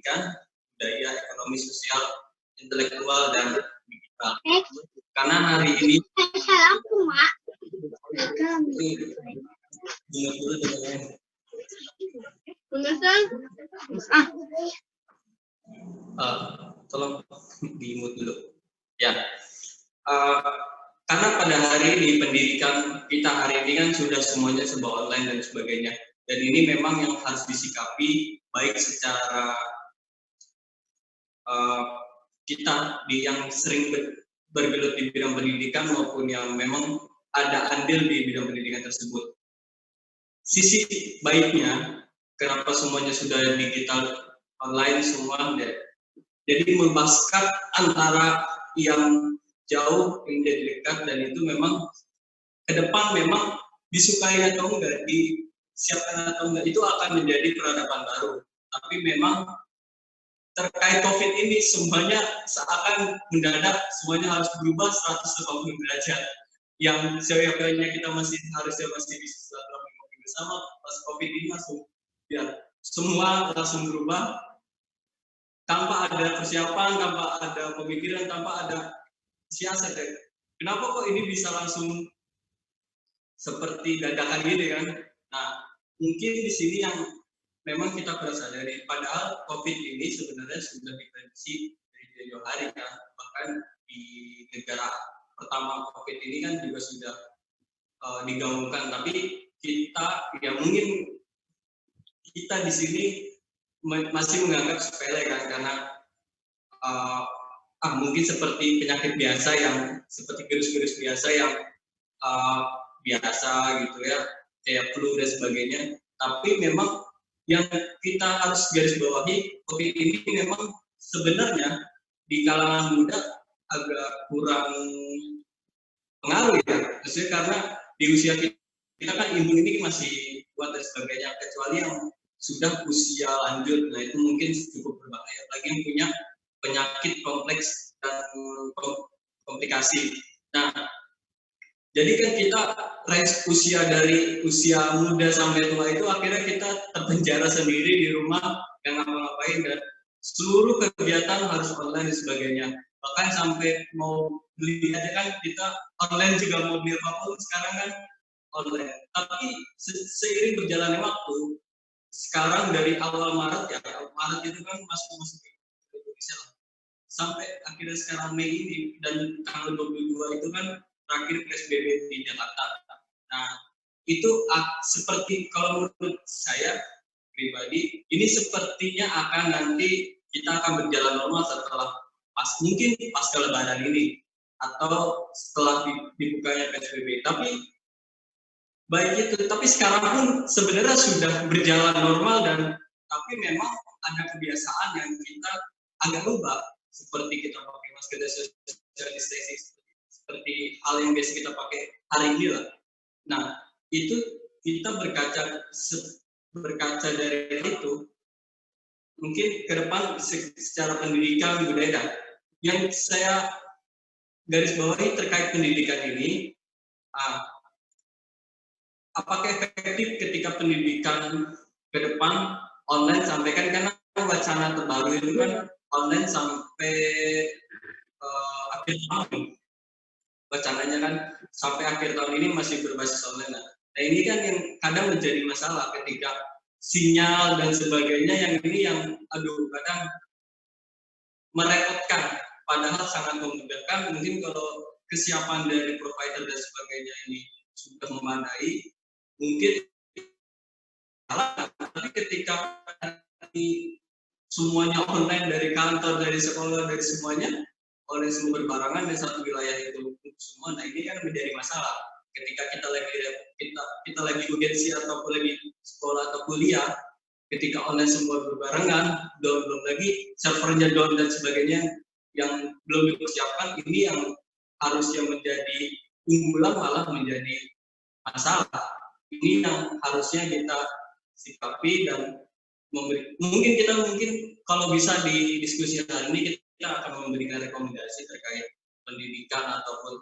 pendidikan, budaya, ekonomi, sosial, intelektual, dan digital. Karena hari ini tolong di-mute dulu. Ya, karena pada hari ini pendidikan kita hari ini kan sudah semuanya serba online dan sebagainya. Dan ini memang yang harus disikapi baik secara kita yang sering bergelut di bidang pendidikan maupun yang memang ada andil di bidang pendidikan tersebut. Sisi baiknya, kenapa semuanya sudah digital online semua, jadi membaskat antara yang jauh menjadi dekat, dan itu memang ke depan memang disukai atau enggak, disiapkan atau enggak, itu akan menjadi peradaban baru. Tapi memang terkait COVID ini semuanya seakan mendadak semuanya harus berubah 180 derajat. Yang seyogyanya kita harusnya masih bisa silaturahmi bersama, pas COVID ini langsung ya semua langsung berubah tanpa ada persiapan, tanpa ada pemikiran, tanpa ada siasat. Kenapa kok ini bisa langsung seperti dadakan gini kan? Nah, mungkin di sini yang memang kita perlu sadari, padahal COVID ini sebenarnya sudah diprediksi dari jauh hari kan, bahkan di negara pertama COVID ini kan juga sudah digaungkan, tapi kita ya mungkin kita di sini masih menganggap sepele kan, karena mungkin seperti penyakit biasa yang seperti virus-virus biasa yang biasa gitu ya, kayak flu dan sebagainya. Tapi memang yang kita harus garis bawahi, COVID ini memang sebenarnya di kalangan muda agak kurang pengaruh ya, maksudnya karena di usia kita kan imun ini masih kuat dan sebagainya, kecuali yang sudah usia lanjut, nah itu mungkin cukup berbahaya, lagi yang punya penyakit kompleks dan komplikasi. Nah, jadi kan kita range usia dari usia muda sampai tua itu akhirnya kita terpenjara sendiri di rumah, yang ngapa-ngapain, dan seluruh kegiatan harus online dan sebagainya. Bahkan sampai mau beli aja kan kita online juga, mau beli apapun sekarang kan online. Tapi seiring berjalannya waktu, sekarang dari awal Maret ya, Maret itu kan masuk ke Indonesia lah. Sampai akhirnya sekarang Mei ini, dan tanggal 22 itu kan terakhir PSBB di Jakarta. Nah, itu seperti kalau menurut saya pribadi, ini sepertinya akan nanti kita akan berjalan normal setelah mungkin pasca Lebaran ini atau setelah dibukanya PSBB. Tapi baik itu, tapi sekarang pun sebenarnya sudah berjalan normal, dan tapi memang ada kebiasaan yang kita agak ubah, seperti kita pakai masker dan social distancing, seperti hal yang biasa kita pakai hari ini lah. Nah, itu kita berkaca dari itu, mungkin ke depan secara pendidikan budaya, yang saya garis bawahi terkait pendidikan ini, apakah efektif ketika pendidikan ke depan online sampai kan, karena wacana terbaru itu kan online sampai akhir tahun. Wacananya kan sampai akhir tahun ini masih berbasis online. Nah, ini kan yang kadang menjadi masalah ketika sinyal dan sebagainya yang ini yang kadang merepotkan, padahal sangat memudahkan. Mungkin kalau kesiapan dari provider dan sebagainya ini sudah memadai, mungkin tapi ketika semuanya online, dari kantor, dari sekolah, dari semuanya oleh semua berbarengan di satu wilayah itu semua, nah ini kan menjadi masalah ketika kita lagi urgensi ataupun lagi sekolah atau kuliah, ketika online semua berbarengan, belum lagi servernya down dan sebagainya yang belum dipersiapkan, ini yang harusnya menjadi unggulan malah menjadi masalah. Ini yang harusnya kita sikapi dan mungkin kalau bisa di diskusi hari ini kita akan memberikan rekomendasi terkait pendidikan ataupun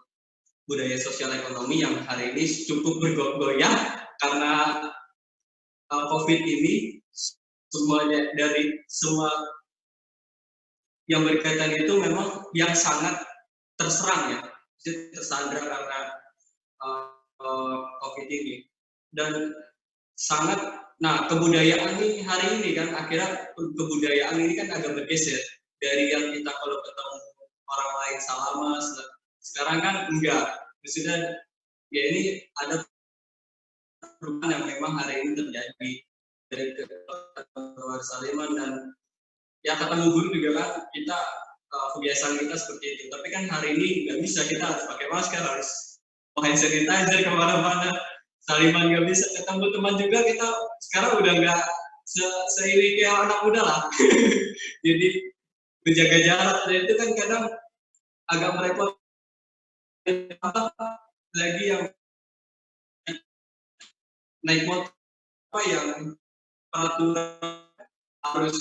budaya sosial ekonomi yang hari ini cukup bergoyang karena COVID ini, semuanya dari semua yang berkaitan itu memang yang sangat terserang ya, jadi tersandra karena COVID ini. Dan sangat, nah kebudayaan ini hari ini kan akhirnya kebudayaan ini kan agak bergeser dari yang kita kalau ketemu orang lain salaman, sekarang kan enggak, sudah ya ini ada perubahan yang memang hari ini terjadi dari keluar Saliman dan ya ketemu guru juga kan kita kebiasaan kita seperti itu, tapi kan hari ini nggak bisa, kita harus pakai masker, harus hand sanitizer kemana-mana, Saliman nggak bisa ketemu teman juga, kita sekarang udah nggak seiring kayak anak muda lah. Jadi menjaga jarak dan itu kan kadang agak merepotkan, lagi yang naik motor apa yang peraturan harus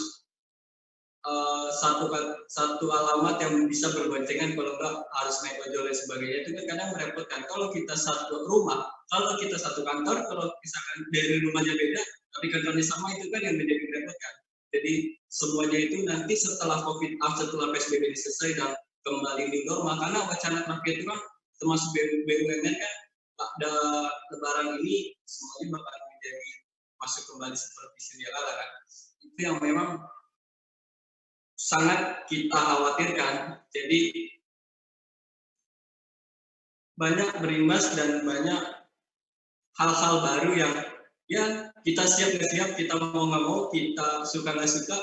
satu alamat yang bisa berboncengan, kalau enggak harus naik ojol dan sebagainya, itu kan kadang merepotkan. Kalau kita satu rumah, kalau kita satu kantor, kalau misalkan dari rumahnya beda tapi kantornya sama, itu kan yang menjadi merepotkan. Jadi semuanya itu nanti setelah setelah PSBB ini selesai dan kembali new normal, karena wacana terakhir itu kan termasuk BUMN kan pada lebaran ini semuanya bakal menjadi masuk kembali seperti sedia kala kan. Itu yang memang sangat kita khawatirkan. Jadi banyak berimbas dan banyak hal-hal baru yang ya kita siap nggak siap, kita mau nggak mau, kita suka nggak suka,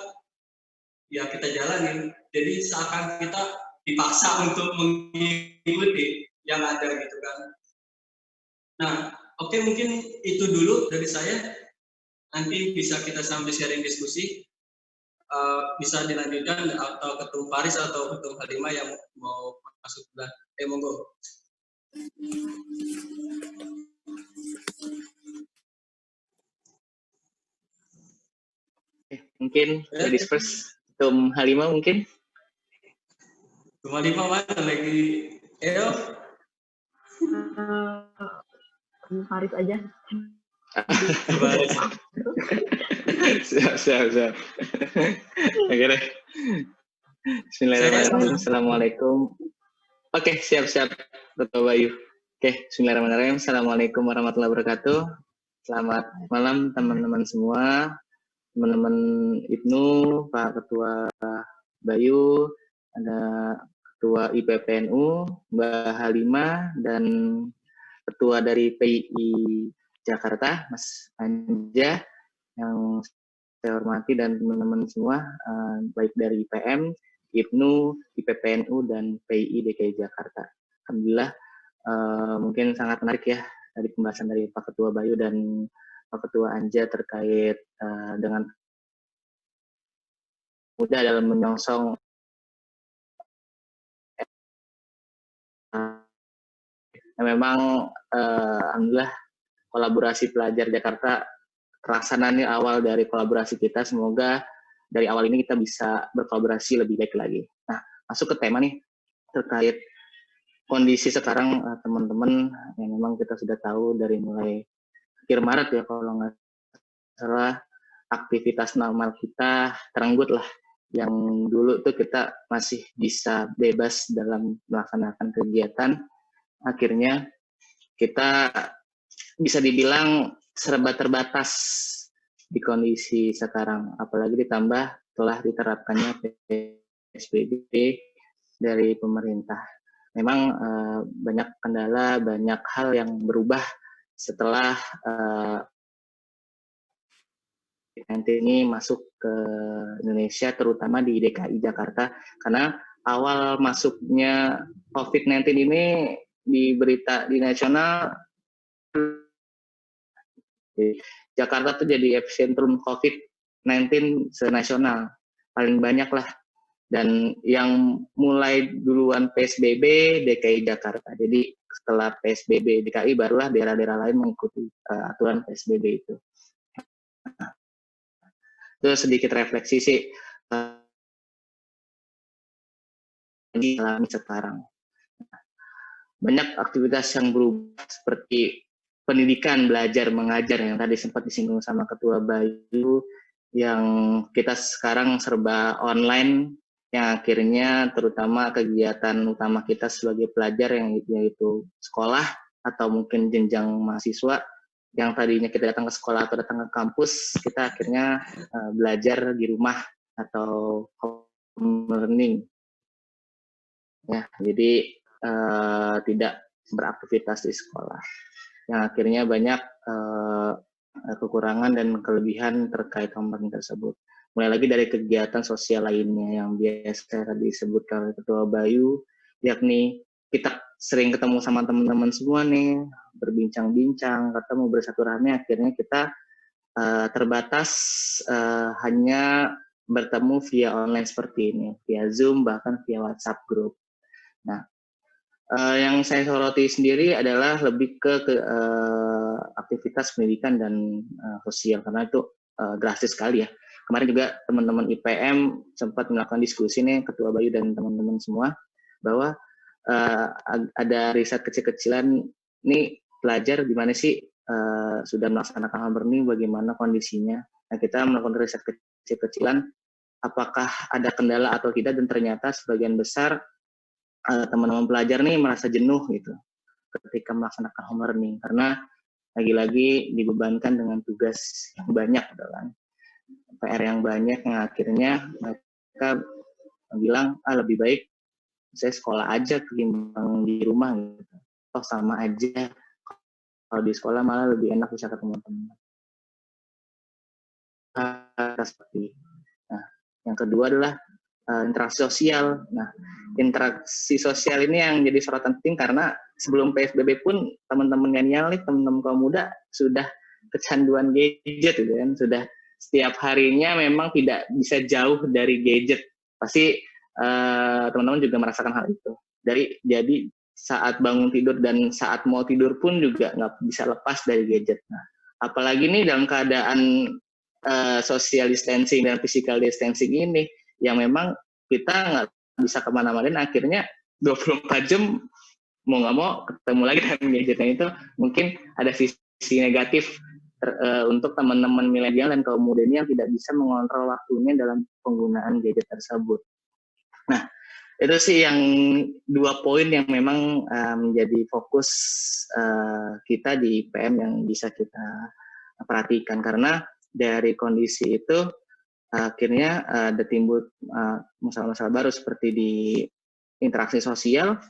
ya kita jalanin. Jadi seakan kita dipaksa untuk mengikuti yang ada gitu kan. Nah, oke, mungkin itu dulu dari saya. Nanti bisa kita sambil sharing diskusi. Bisa dilanjutkan atau Ketum Faris atau Ketum Halimah yang mau masuk bulan. Monggo. Mungkin ladies first, Ketum Halimah mungkin. Ketum Halimah mana lagi? Ketum Faris aja. Siap. Oke deh. Bismillahirrahmanirrahim. Assalamualaikum. Oke, siap. Ketua Bayu. Oke, bismillahirrahmanirrahim. Assalamualaikum warahmatullahi wabarakatuh. Selamat malam teman-teman semua. Teman-teman Ibnu, Pak Ketua Bayu, ada Ketua IPPNU, Mbak Halimah, dan Ketua dari PII Jakarta, Mas Anja, yang saya hormati, dan teman-teman semua, baik dari IPM, IPNU, IPPNU, dan PII DKI Jakarta. Alhamdulillah, mungkin sangat menarik ya dari pembahasan dari Pak Ketua Bayu dan Pak Ketua Anja terkait dengan mudah dalam menyongsong memang alhamdulillah kolaborasi pelajar Jakarta terlaksananya awal dari kolaborasi kita. Semoga dari awal ini kita bisa berkolaborasi lebih baik lagi. Nah, masuk ke tema nih terkait kondisi sekarang, teman-teman, yang memang kita sudah tahu dari mulai akhir Maret ya kalau nggak salah, aktivitas normal kita terenggut lah. Yang dulu tuh kita masih bisa bebas dalam melaksanakan kegiatan, akhirnya kita bisa dibilang serba terbatas di kondisi sekarang, apalagi ditambah telah diterapkannya PSBB dari pemerintah. Memang banyak kendala, banyak hal yang berubah setelah COVID-19 ini masuk ke Indonesia, terutama di DKI Jakarta, karena awal masuknya COVID-19 ini di berita di nasional, Jakarta tuh jadi epicentrum COVID-19 senasional, paling banyak lah. Dan yang mulai duluan PSBB DKI Jakarta. Jadi setelah PSBB DKI barulah daerah-daerah lain mengikuti aturan PSBB itu. Itu sedikit refleksi sih ini alami sekarang. Banyak aktivitas yang berubah seperti pendidikan, belajar, mengajar yang tadi sempat disinggung sama Ketua Bayu, yang kita sekarang serba online, yang akhirnya terutama kegiatan utama kita sebagai pelajar yang yaitu sekolah atau mungkin jenjang mahasiswa yang tadinya kita datang ke sekolah atau datang ke kampus, kita akhirnya belajar di rumah atau home learning. Ya, jadi tidak beraktivitas di sekolah. Yang akhirnya banyak kekurangan dan kelebihan terkait home learning tersebut. Mulai lagi dari kegiatan sosial lainnya yang biasa disebutkan oleh Ketua Bayu, yakni kita sering ketemu sama teman-teman semua nih, berbincang-bincang, ketemu bersatu-rahmi, akhirnya kita terbatas hanya bertemu via online seperti ini, via Zoom, bahkan via WhatsApp group. Nah, yang saya soroti sendiri adalah lebih ke aktivitas pendidikan dan sosial, karena itu drastis sekali ya. Kemarin juga teman-teman IPM sempat melakukan diskusi nih, Ketua Bayu dan teman-teman semua, bahwa ada riset kecil-kecilan, nih pelajar gimana sih sudah melaksanakan home learning, bagaimana kondisinya. Nah, kita melakukan riset kecil-kecilan, apakah ada kendala atau tidak, dan ternyata sebagian besar teman-teman pelajar nih merasa jenuh gitu ketika melaksanakan home learning, karena lagi-lagi dibebankan dengan tugas yang banyak gitu kan, PR yang banyak, yang akhirnya mereka bilang lebih baik saya sekolah aja ketimbang di rumah gitu. Oh sama aja, kalau di sekolah malah lebih enak bisa ketemu teman-teman. Seperti. Nah, yang kedua adalah interaksi sosial. Nah, interaksi sosial ini yang jadi sorotan penting karena sebelum PSBB pun teman-teman milenial nih, teman-teman kaum muda sudah kecanduan gadget gitu kan, sudah setiap harinya memang tidak bisa jauh dari gadget. Pasti teman-teman juga merasakan hal itu. Jadi saat bangun tidur dan saat mau tidur pun juga nggak bisa lepas dari gadget. Nah, apalagi nih dalam keadaan social distancing dan physical distancing ini, yang memang kita nggak bisa kemana-mana, dan akhirnya 24 jam mau nggak mau ketemu lagi dengan gadgetnya. Itu mungkin ada sisi negatif untuk teman-teman milenial dan kaum muda ini yang tidak bisa mengontrol waktunya dalam penggunaan gadget tersebut. Nah, itu sih yang 2 poin yang memang menjadi fokus kita di IPM yang bisa kita perhatikan, karena dari kondisi itu akhirnya ada timbul masalah-masalah baru seperti di interaksi sosial,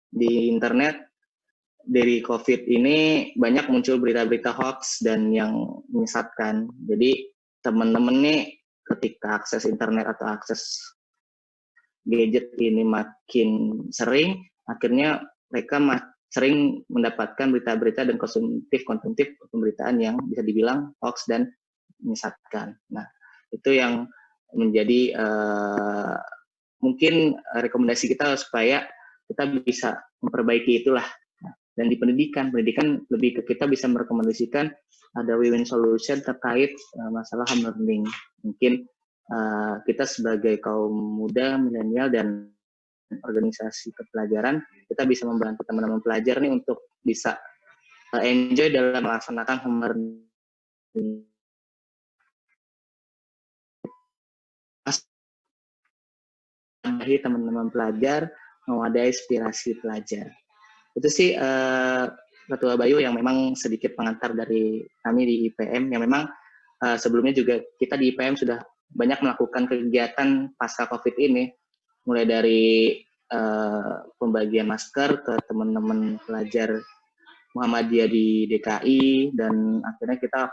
di internet. Dari COVID ini banyak muncul berita-berita hoax dan yang menyesatkan. Jadi teman-teman nih ketika akses internet atau akses gadget ini makin sering, akhirnya mereka sering mendapatkan berita-berita dan konsumtif pemberitaan yang bisa dibilang hoax dan menyesatkan. Nah, itu yang menjadi mungkin rekomendasi kita supaya kita bisa memperbaiki itulah. Dan di pendidikan lebih ke kita bisa merekomendasikan ada win-win solution terkait masalah home learning. Mungkin kita sebagai kaum muda, milenial, dan organisasi kepelajaran, kita bisa membantu teman-teman pelajar nih untuk bisa enjoy dalam melaksanakan home learning. Teman-teman pelajar, mewadahi aspirasi pelajar. Itu sih Ketua Bayu yang memang sedikit pengantar dari kami di IPM, yang memang sebelumnya juga kita di IPM sudah banyak melakukan kegiatan pasca COVID ini, mulai dari pembagian masker ke teman-teman pelajar Muhammadiyah di DKI, dan akhirnya kita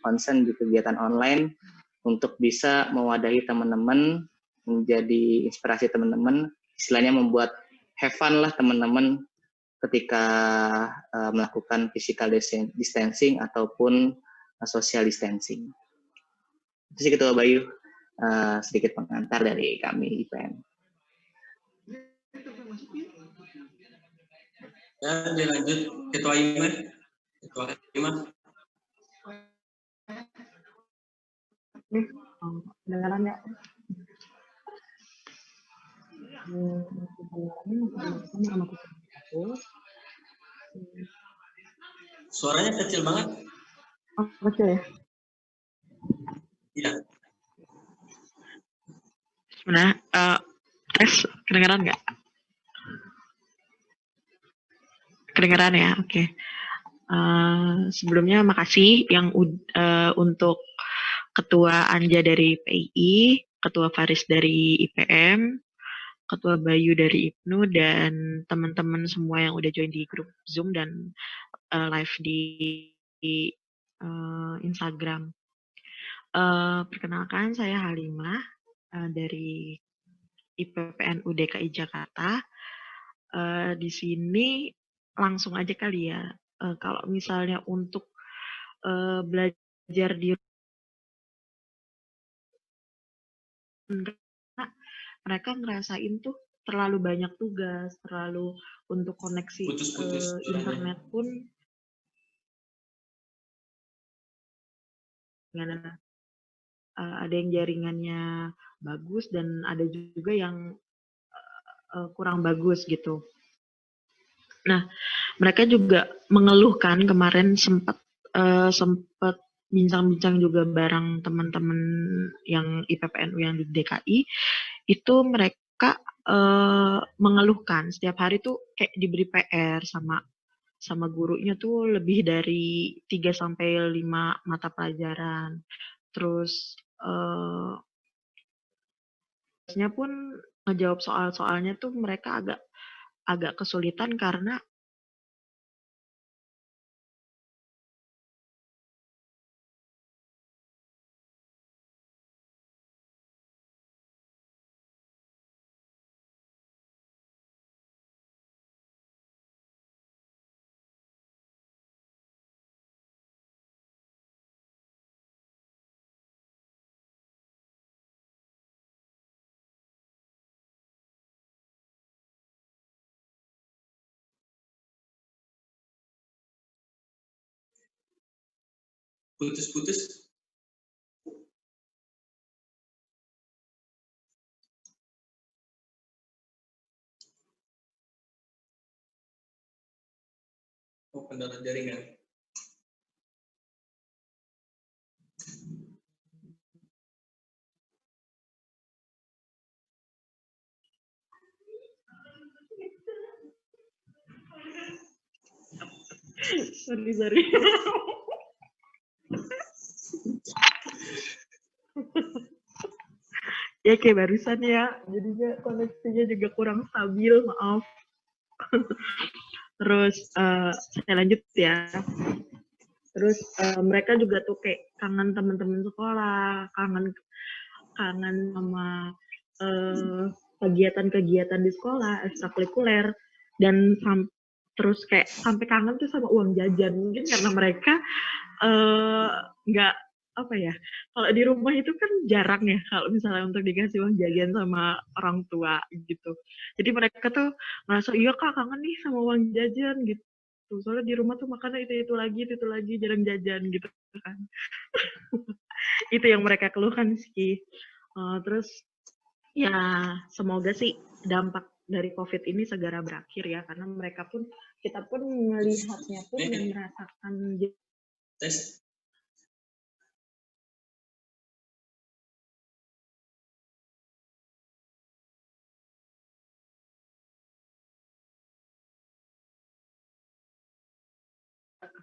konsen di kegiatan online untuk bisa mewadahi teman-teman, menjadi inspirasi teman-teman, istilahnya membuat have fun lah teman-teman ketika melakukan physical distancing ataupun social distancing. Itu sih Ketua Bayu, sedikit pengantar dari kami IPM. Ya, dilanjut Ketua Iman. Kedengaran ya? Suaranya kecil banget. Oh, kecil ya? Iya. Nah, tes kedengeran nggak? Kedengeran ya, oke. Sebelumnya makasih yang untuk Ketua Anja dari PII, Ketua Faris dari IPM, Ketua Bayu dari IPNU, dan teman-teman semua yang udah join di grup Zoom dan live di Instagram. Perkenalkan, saya Halimah dari IPPNU DKI Jakarta. Di sini langsung aja kali ya. Kalau misalnya untuk belajar di rumah, mereka ngerasain tuh terlalu banyak tugas, terlalu untuk koneksi Putus-putus internet pun ada yang jaringannya bagus dan ada juga yang kurang bagus gitu. Nah, mereka juga mengeluhkan kemarin sempat bincang-bincang juga bareng teman-teman yang IPPNU yang di DKI, itu mereka mengeluhkan setiap hari tuh kayak diberi PR sama gurunya tuh lebih dari 3 sampai 5 mata pelajaran. Terus pun ngejawab soal-soalnya tuh mereka agak kesulitan karena putus-putus. Oh, kendala jaringan. sorry. Ya kayak barusan ya, jadinya koneksinya juga kurang stabil, maaf. Terus saya lanjut ya. Terus mereka juga tuh kayak kangen teman-teman sekolah, kangen sama kegiatan-kegiatan di sekolah, ekstrakurikuler, dan terus kayak sampai kangen tuh sama uang jajan. Mungkin karena mereka nggak apa ya, kalau di rumah itu kan jarang ya kalau misalnya untuk dikasih uang jajan sama orang tua gitu. Jadi mereka tuh merasa iya kak kangen nih sama uang jajan gitu. Soalnya di rumah tuh makannya itu lagi, jarang jajan gitu kan. Itu yang mereka keluhkan sih. Terus ya semoga sih dampak dari COVID ini segera berakhir ya, karena kita pun melihatnya pun dan merasakan Tes.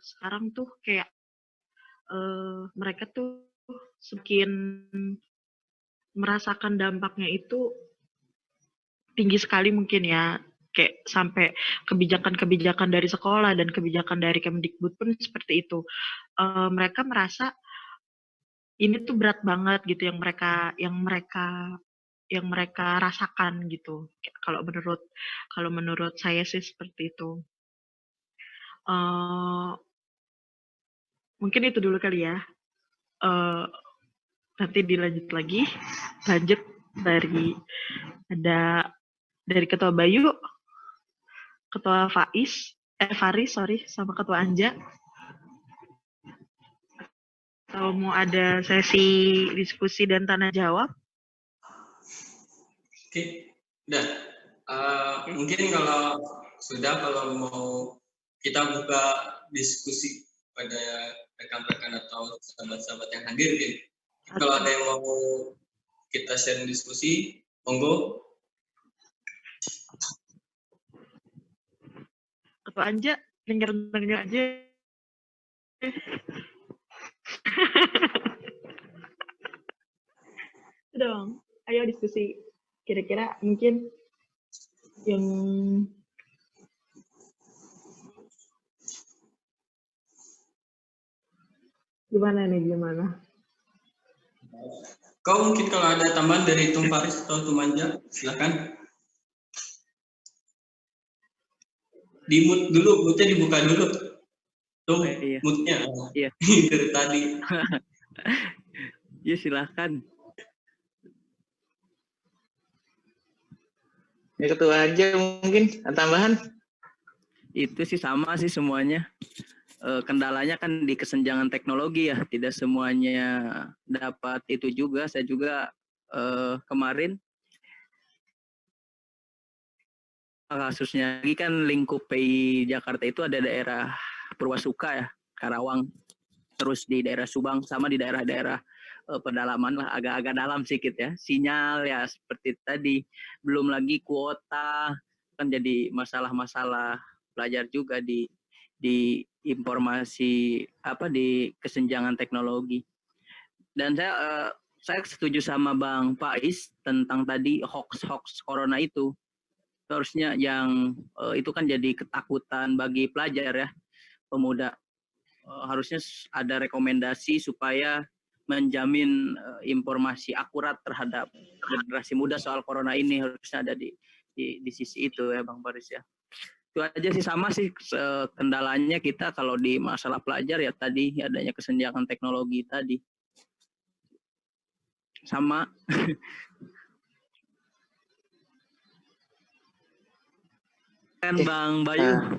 sekarang tuh kayak mereka tuh semakin merasakan dampaknya itu tinggi sekali mungkin ya, kayak sampai kebijakan-kebijakan dari sekolah dan kebijakan dari Kemdikbud pun seperti itu. Mereka merasa ini tuh berat banget gitu yang mereka rasakan gitu. Kalau menurut saya sih seperti itu. Mungkin itu dulu kali ya. Nanti dilanjut lagi. Lanjut dari Ketua Bayu, Ketua Faris, sama Ketua Anja. Atau mau ada sesi diskusi dan tanya jawab? Oke, udah. Mungkin kalau mau kita buka diskusi pada rekan-rekan atau sahabat-sahabat yang hadir, gitu. Kalau ada yang mau kita share diskusi, Monggo. Ketua Anja, denger aja. Dong, ayo diskusi. Kira-kira mungkin yang gimana? Kau mungkin kalau ada tambahan dari Tung Faris atau Tung Manja, silakan. Di mute dulu, mute dibuka dulu. Tuh, Iya. mute-nya. Iya. Dari tadi. Ya silakan. Ini ketua aja mungkin tambahan. Itu sih sama sih semuanya. Kendalanya kan di kesenjangan teknologi ya. Tidak semuanya dapat itu juga. Saya juga kemarin kasusnya lagi kan lingkup PI Jakarta itu ada daerah Purwasuka ya, Karawang, terus di daerah Subang, sama di daerah-daerah pedalaman lah, agak-agak dalam sedikit ya. Sinyal ya seperti tadi, belum lagi kuota, kan jadi masalah-masalah pelajar juga di informasi di kesenjangan teknologi. Dan saya setuju sama Bang Faiz tentang tadi hoax corona itu. Harusnya yang itu kan jadi ketakutan bagi pelajar ya, pemuda. Harusnya ada rekomendasi supaya menjamin informasi akurat terhadap generasi muda soal corona ini, harusnya ada di sisi itu ya Bang Faris ya. Itu aja sih, sama sih kendalanya kita kalau di masalah pelajar ya tadi adanya kesenjangan teknologi tadi. Sama. Kan Bang Bayu.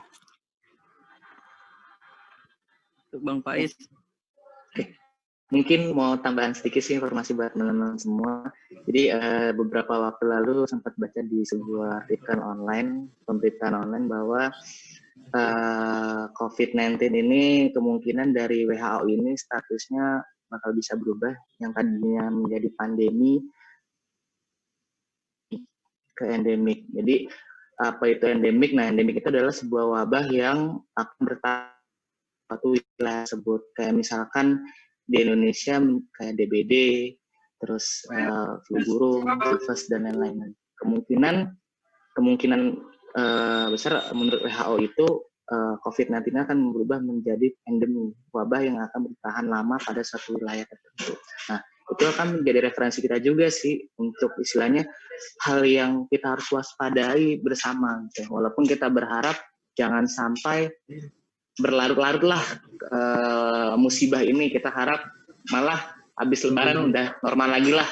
Bang Faiz. Mungkin mau tambahan sedikit sih informasi buat teman-teman semua. Jadi beberapa waktu lalu sempat baca di sebuah pemberitaan online bahwa COVID-19 ini kemungkinan dari WHO ini statusnya bakal bisa berubah, yang tadinya menjadi pandemi ke endemik. Jadi apa itu endemik? Nah, endemik itu adalah sebuah wabah yang akan bertahan satu wilayah tersebut. Kayak misalkan di Indonesia kayak DBD, terus flu burung, tifus dan lain-lain. Kemungkinan besar menurut WHO itu COVID-19 akan berubah menjadi endemi, wabah yang akan bertahan lama pada suatu wilayah tertentu. Nah, itu akan menjadi referensi kita juga sih untuk istilahnya hal yang kita harus waspadai bersama. Gitu. Walaupun kita berharap jangan sampai berlarut-larutlah musibah ini, kita harap malah habis lebaran udah normal lagi lah.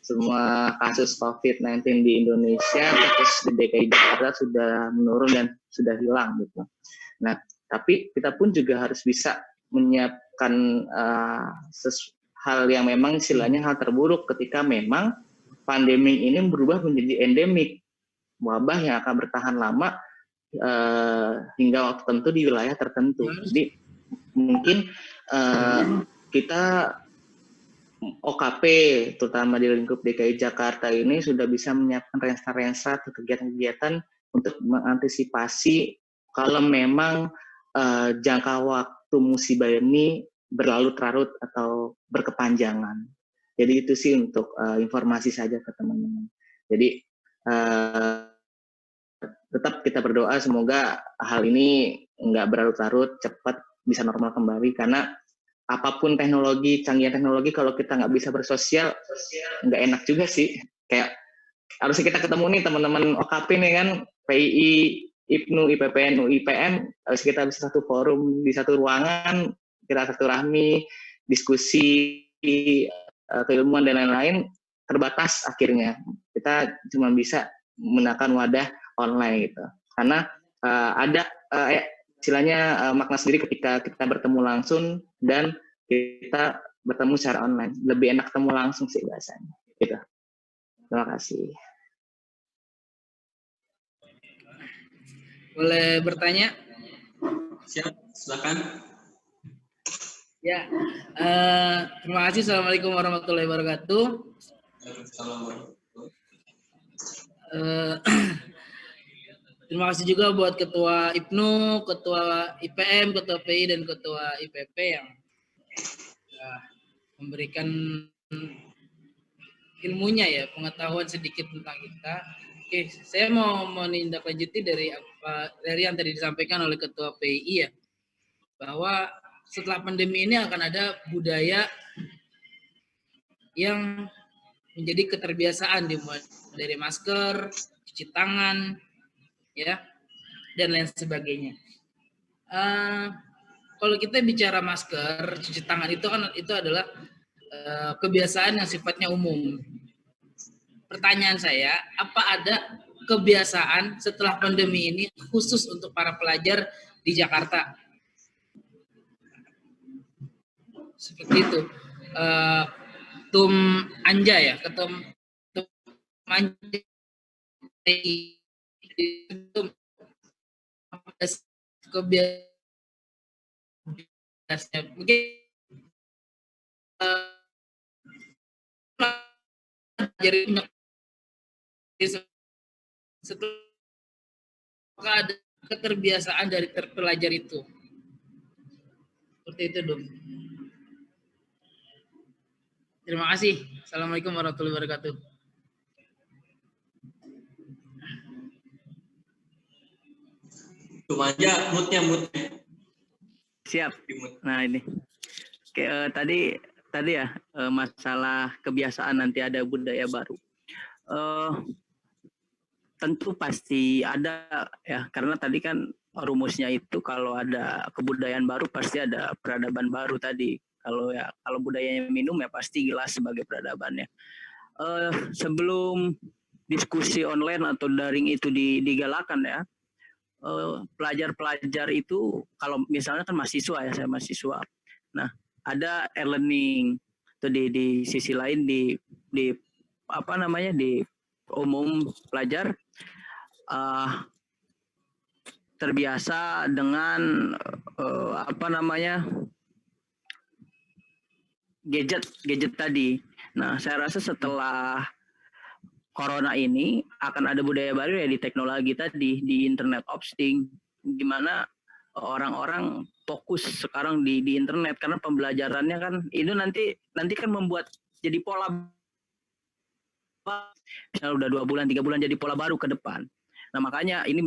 Semua kasus COVID-19 di Indonesia terus di DKI Jakarta sudah menurun dan sudah hilang gitu. Nah, tapi kita pun juga harus bisa menyiapkan hal yang memang istilahnya hal terburuk ketika memang pandemi ini berubah menjadi endemik, wabah yang akan bertahan lama hingga waktu tertentu di wilayah tertentu. Jadi mungkin kita OKP terutama di lingkup DKI Jakarta ini sudah bisa menyiapkan rensa-rensa atau kegiatan-kegiatan untuk mengantisipasi kalau memang jangka waktu musibah ini berlarut-larut atau berkepanjangan. Jadi itu sih untuk informasi saja ke teman-teman. Jadi tetap kita berdoa semoga hal ini nggak berlarut-larut, cepat bisa normal kembali, karena apapun teknologi, canggihan teknologi, kalau kita nggak bisa bersosial, nggak enak juga sih. Kayak harusnya kita ketemu nih teman-teman OKP nih kan, PII, IPNU, IPPN, UIPM, harus kita bisa satu forum, di satu ruangan, kita satu rahmi, diskusi, keilmuan dan lain-lain, terbatas akhirnya. Kita cuma bisa menggunakan wadah online gitu. Karena ada istilahnya makna sendiri ketika kita bertemu langsung dan kita bertemu secara online. Lebih enak ketemu langsung sih bahasanya. Gitu. Terima kasih. Boleh bertanya? Siap, silakan. Ya, terima kasih. Assalamualaikum warahmatullahi wabarakatuh. Eh, terima kasih juga buat Ketua IPNU, Ketua IPM, Ketua PI, dan Ketua IPP yang memberikan ilmunya ya, pengetahuan sedikit tentang kita. Oke, saya mau menindaklanjuti dari yang tadi disampaikan oleh Ketua PI ya, bahwa setelah pandemi ini akan ada budaya yang menjadi keterbiasaan, dimulai dari masker, cuci tangan, ya, dan lain sebagainya. Kalau kita bicara masker, cuci tangan itu adalah kebiasaan yang sifatnya umum. Pertanyaan saya, apa ada kebiasaan setelah pandemi ini khusus untuk para pelajar di Jakarta? Seperti itu. Tum Anja ya, Ketum Anja itu kebiasaan mungkin jadi setelah ada keterbiasaan dari terpelajar itu. Seperti itu, Dom. Terima kasih. Assalamualaikum warahmatullahi wabarakatuh. Cuma aja moodnya. Siap. Nah ini. Oke, tadi ya masalah kebiasaan nanti ada budaya baru. Tentu pasti ada ya, karena tadi kan rumusnya itu kalau ada kebudayaan baru pasti ada peradaban baru tadi. Kalau budayanya minum ya pasti gelas sebagai peradabannya. Sebelum diskusi online atau daring itu digalakan ya, pelajar-pelajar itu kalau misalnya kan mahasiswa ya, saya mahasiswa. Nah, ada e-learning itu di sisi lain di apa namanya di umum pelajar terbiasa dengan apa namanya gadget tadi. Nah, saya rasa setelah corona ini akan ada budaya baru ya di teknologi tadi, di Internet of Things, gimana orang-orang fokus sekarang di internet karena pembelajarannya kan itu nanti kan membuat jadi pola, misalnya udah 2 bulan 3 bulan jadi pola baru ke depan. Nah makanya ini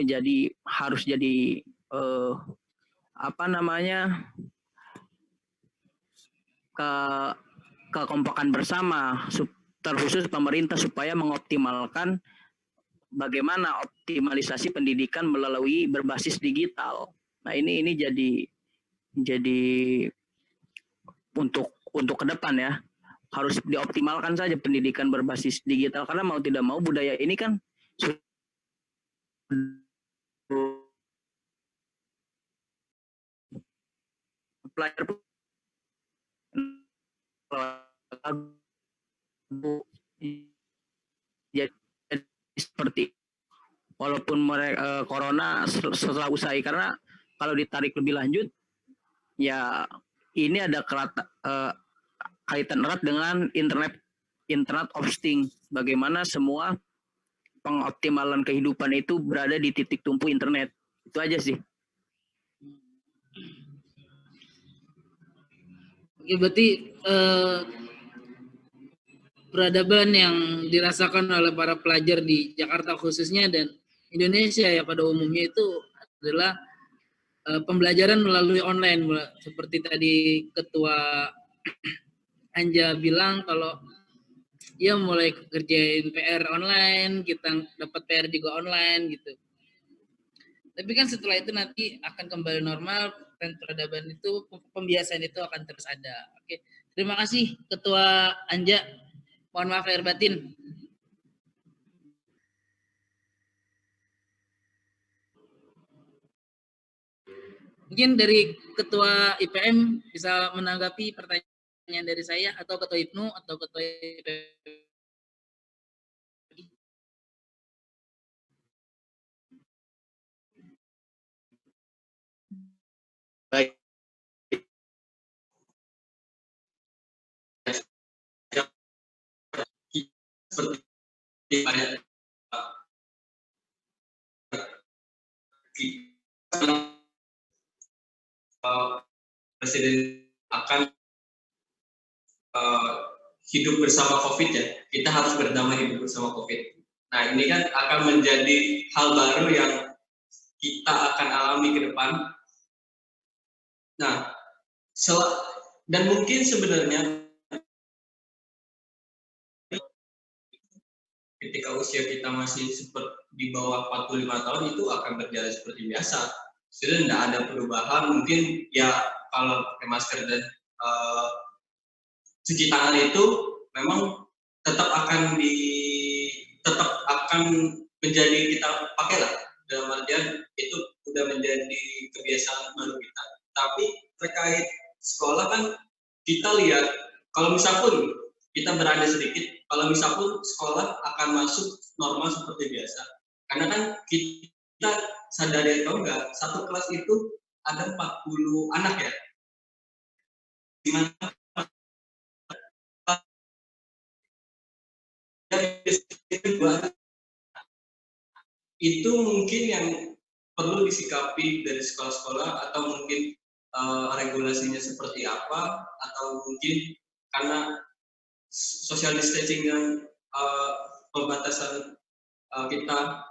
harus jadi apa namanya kekompakan bersama terkhusus pemerintah supaya mengoptimalkan bagaimana optimalisasi pendidikan melalui berbasis digital. Nah ini jadi untuk ke depan ya, harus dioptimalkan saja pendidikan berbasis digital karena mau tidak mau budaya ini kan pelajar jadi seperti walaupun mereka corona setelah usai, karena kalau ditarik lebih lanjut ya ini ada kaitan erat dengan internet of things, bagaimana semua pengoptimalan kehidupan itu berada di titik tumpu internet. Itu aja sih. Oke, berarti peradaban yang dirasakan oleh para pelajar di Jakarta khususnya dan Indonesia ya pada umumnya itu adalah pembelajaran melalui online, seperti tadi Ketua Anja bilang kalau ya mulai kerjain PR online, kita dapat PR juga online gitu. Tapi kan setelah itu nanti akan kembali normal dan peradaban itu, pembiasaan itu akan terus ada. Oke, terima kasih Ketua Anja. Mohon maaf lahir batin. Mungkin dari Ketua IPM bisa menanggapi pertanyaan dari saya, atau Ketua IPNU atau Ketua IPM. Baik. Seperti Presiden akan hidup bersama COVID ya, kita harus berdamai hidup bersama COVID. Nah ini kan akan menjadi hal baru yang kita akan alami ke depan. Nah, dan mungkin sebenarnya ketika usia kita masih seperti di bawah 45 tahun itu akan berjalan seperti biasa. Sudah tidak ada perubahan, mungkin ya kalau pakai masker dan cuci tangan itu memang tetap akan menjadi kita pakai lah, dalam artian itu sudah menjadi kebiasaan baru kita. Tapi terkait sekolah kan kita lihat kalau misalpun kita berada sedikit, kalau misalpun sekolah akan masuk normal seperti biasa, karena kan kita sadari atau enggak, satu kelas itu ada 40 anak ya, dimana itu mungkin yang perlu disikapi dari sekolah-sekolah, atau mungkin regulasinya seperti apa, atau mungkin karena social distancing dan pembatasan kita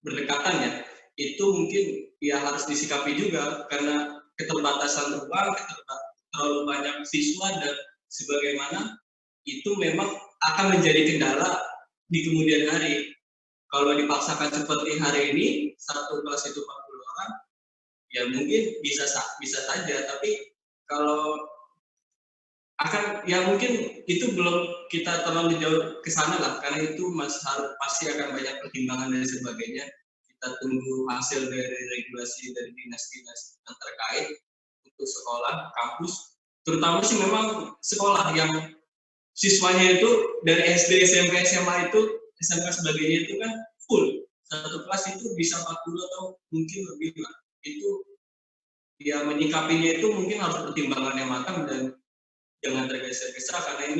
berdekatan ya, itu mungkin ya harus disikapi juga karena keterbatasan ruang, terlalu banyak siswa dan sebagaimana itu memang akan menjadi kendala di kemudian hari. Kalau dipaksakan seperti hari ini, satu kelas itu 40 orang, ya mungkin bisa saja. Tapi kalau ya mungkin itu belum kita terlalu jauh ke sana lah, karena itu pasti akan banyak pertimbangan dan sebagainya. Kita tunggu hasil dari regulasi dari dinas-dinas yang terkait untuk sekolah, kampus, terutama sih memang sekolah yang siswanya itu dari SD, SMP, SMA itu, SMK sebagainya itu kan full. Satu kelas itu bisa 40 atau mungkin lebih lah. Itu ya menyikapinya itu mungkin harus pertimbangan yang matang dan jangan tergesa-gesa, karena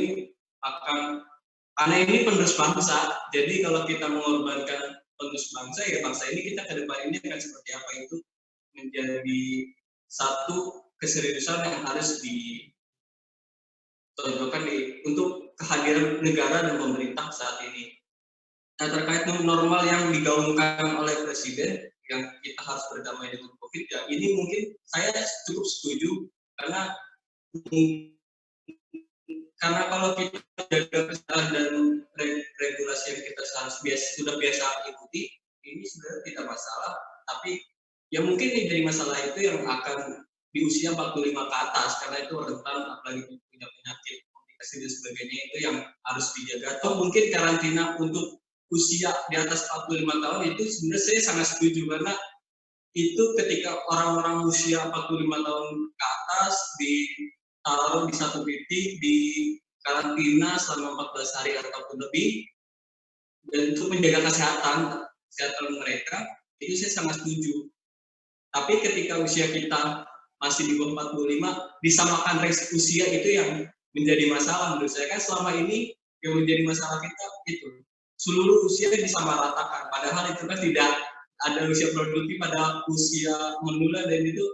ini penerus bangsa. Jadi kalau kita mengorbankan penerus bangsa, ya bangsa ini kita ke depan ini akan seperti apa, itu menjadi satu keseriusan yang harus ditonjolkan untuk kehadiran negara dan pemerintah saat ini. Nah, terkait normal yang digaungkan oleh Presiden, yang kita harus berdamai dengan COVID, ya ini mungkin saya cukup setuju, karena kalau kita jaga kesehatan dan regulasi yang kita sudah biasa ikuti, ini sebenarnya tidak masalah. Tapi ya mungkin yang jadi masalah itu yang akan di usia 45 ke atas, karena itu rentan, apalagi punya penyakit komplikasi dan sebagainya, itu yang harus dijaga. Atau mungkin karantina untuk usia di atas 45 tahun itu sebenarnya saya sangat setuju, karena itu ketika orang-orang usia 45 tahun ke atas ditaruh di satu titik, di karantina selama 14 hari ataupun lebih, dan untuk menjaga kesehatan mereka, itu saya sangat setuju. Tapi ketika usia kita masih di bawah 45, disamakan usia itu yang menjadi masalah menurut saya. Kan selama ini yang menjadi masalah kita itu seluruh usia disamaratakan, padahal itu kan tidak ada usia produktif pada usia menula, dan itu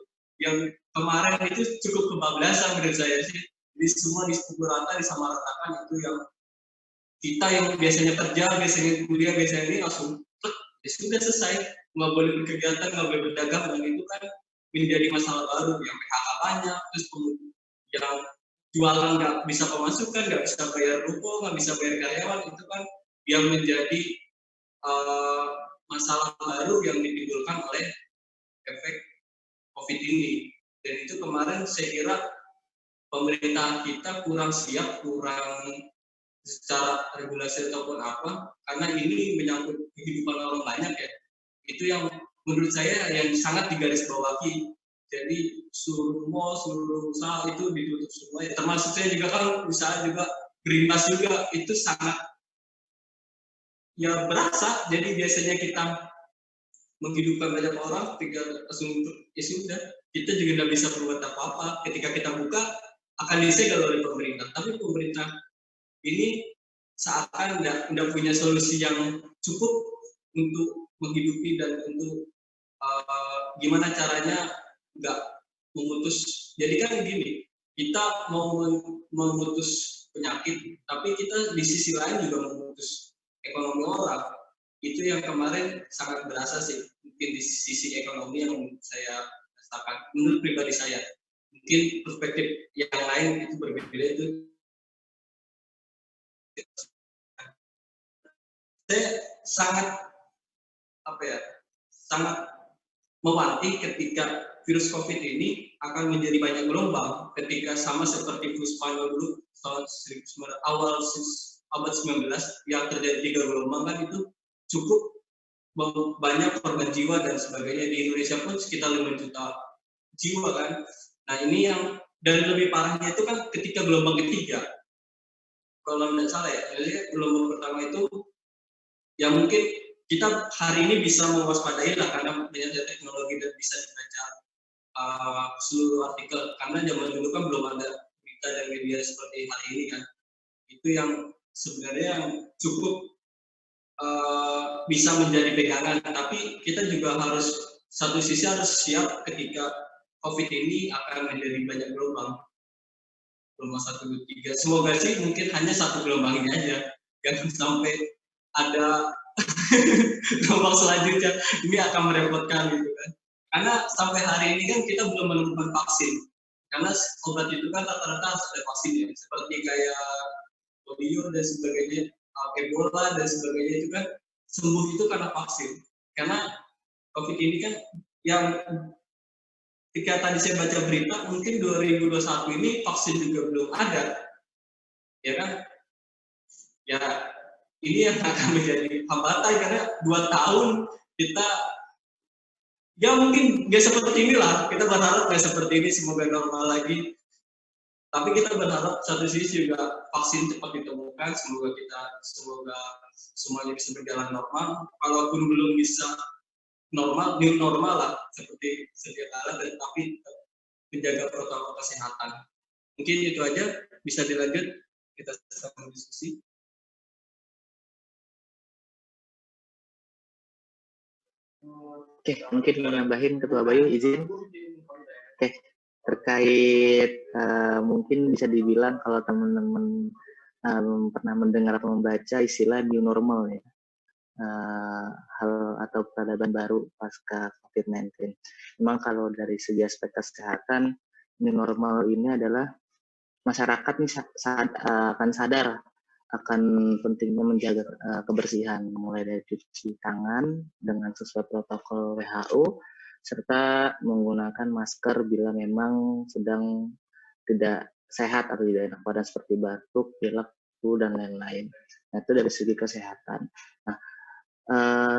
yang kemarin itu cukup kebablasan menurut saya sih. Jadi semua dipukul rata, disamaratakan, itu yang kita yang biasanya kerja, biasanya kuliah, biasanya ini langsung ya sudah selesai, nggak boleh berkegiatan, nggak boleh berdagang, dan itu kan menjadi masalah baru, yang PHK banyak, terus yang jualan nggak bisa pemasukan, nggak bisa bayar ruko, nggak bisa bayar karyawan, itu kan yang menjadi masalah baru yang ditimbulkan oleh efek COVID ini. Dan itu kemarin saya kira pemerintah kita kurang siap, kurang secara regulasi ataupun apa, karena ini menyangkut kehidupan orang banyak ya. Itu yang menurut saya yang sangat digarisbawahi. Jadi seluruh mall, seluruh usaha itu ditutup semua. Ya, termasuk saya juga kan usaha juga berimbas juga, itu sangat ya berasa. Jadi biasanya kita menghidupkan banyak orang, tinggal langsung ya sudah, kita juga tidak bisa berbuat apa-apa. Ketika kita buka akan disegel oleh pemerintah, tapi pemerintah ini seakan tidak punya solusi yang cukup untuk menghidupi dan untuk gimana caranya nggak memutus. Jadi kan gini, kita mau memutus penyakit, tapi kita di sisi lain juga memutus ekonomi orang. Itu yang kemarin sangat berasa sih, mungkin di sisi ekonomi yang saya rasakan, menurut pribadi saya. Mungkin perspektif yang lain itu berbeda, itu saya sangat sangat mewanti ketika virus COVID ini akan menjadi banyak gelombang, ketika sama seperti flu Spanyol dulu tahun awal abad 19 yang terjadi 3 gelombang kan, itu cukup banyak korban jiwa dan sebagainya. Di Indonesia pun sekitar 5 juta jiwa kan. Nah ini yang, dan lebih parahnya itu kan ketika gelombang ketiga, kalau tidak salah ya, jadi gelombang pertama itu ya mungkin kita hari ini bisa mewaspadai lah karena banyaknya teknologi dan bisa dibaca seluruh artikel, karena zaman dulu kan belum ada berita dan media seperti hari ini kan. Itu yang sebenarnya yang cukup bisa menjadi pegangan, tapi kita juga harus, satu sisi harus siap ketika COVID ini akan menjadi banyak gelombang. Gelombang 1, 2, 3. Semoga sih mungkin hanya satu gelombang ini aja, jangan sampai ada gelombang selanjutnya. Ini akan merepotkan gitu kan. Karena sampai hari ini kan kita belum menemukan vaksin. Karena obat itu kan rata-rata harus ada vaksinnya, seperti kayak polio dan sebagainya, Ebola dan sebagainya, itu kan sembuh itu karena vaksin. Karena COVID ini kan yang ketika tadi saya baca berita, mungkin 2021 ini vaksin juga belum ada, ya kan? Ya ini yang akan menjadi hambatan, karena 2 tahun kita ya mungkin nggak seperti inilah. Kita berharap nggak seperti ini, semoga normal lagi. Tapi kita berharap satu sisi juga vaksin cepat ditemukan, semoga semuanya bisa berjalan normal. Kalaupun belum bisa normal, new normal lah, seperti sedia kala, tapi menjaga protokol kesehatan. Mungkin itu aja, bisa dilanjut, kita sama diskusi. Oke, mungkin menambahin Ketua Bayu, izin. Oke, terkait mungkin bisa dibilang kalau teman-teman pernah mendengar atau membaca istilah new normal ya, hal atau peradaban baru pasca COVID-19. Memang kalau dari segi aspek kesehatan, new normal ini adalah masyarakat nih akan sadar akan pentingnya menjaga kebersihan, mulai dari cuci tangan dengan sesuai protokol WHO, serta menggunakan masker bila memang sedang tidak sehat atau tidak enak badan seperti batuk, pilek, flu, dan lain-lain. Nah, itu dari segi kesehatan. Nah,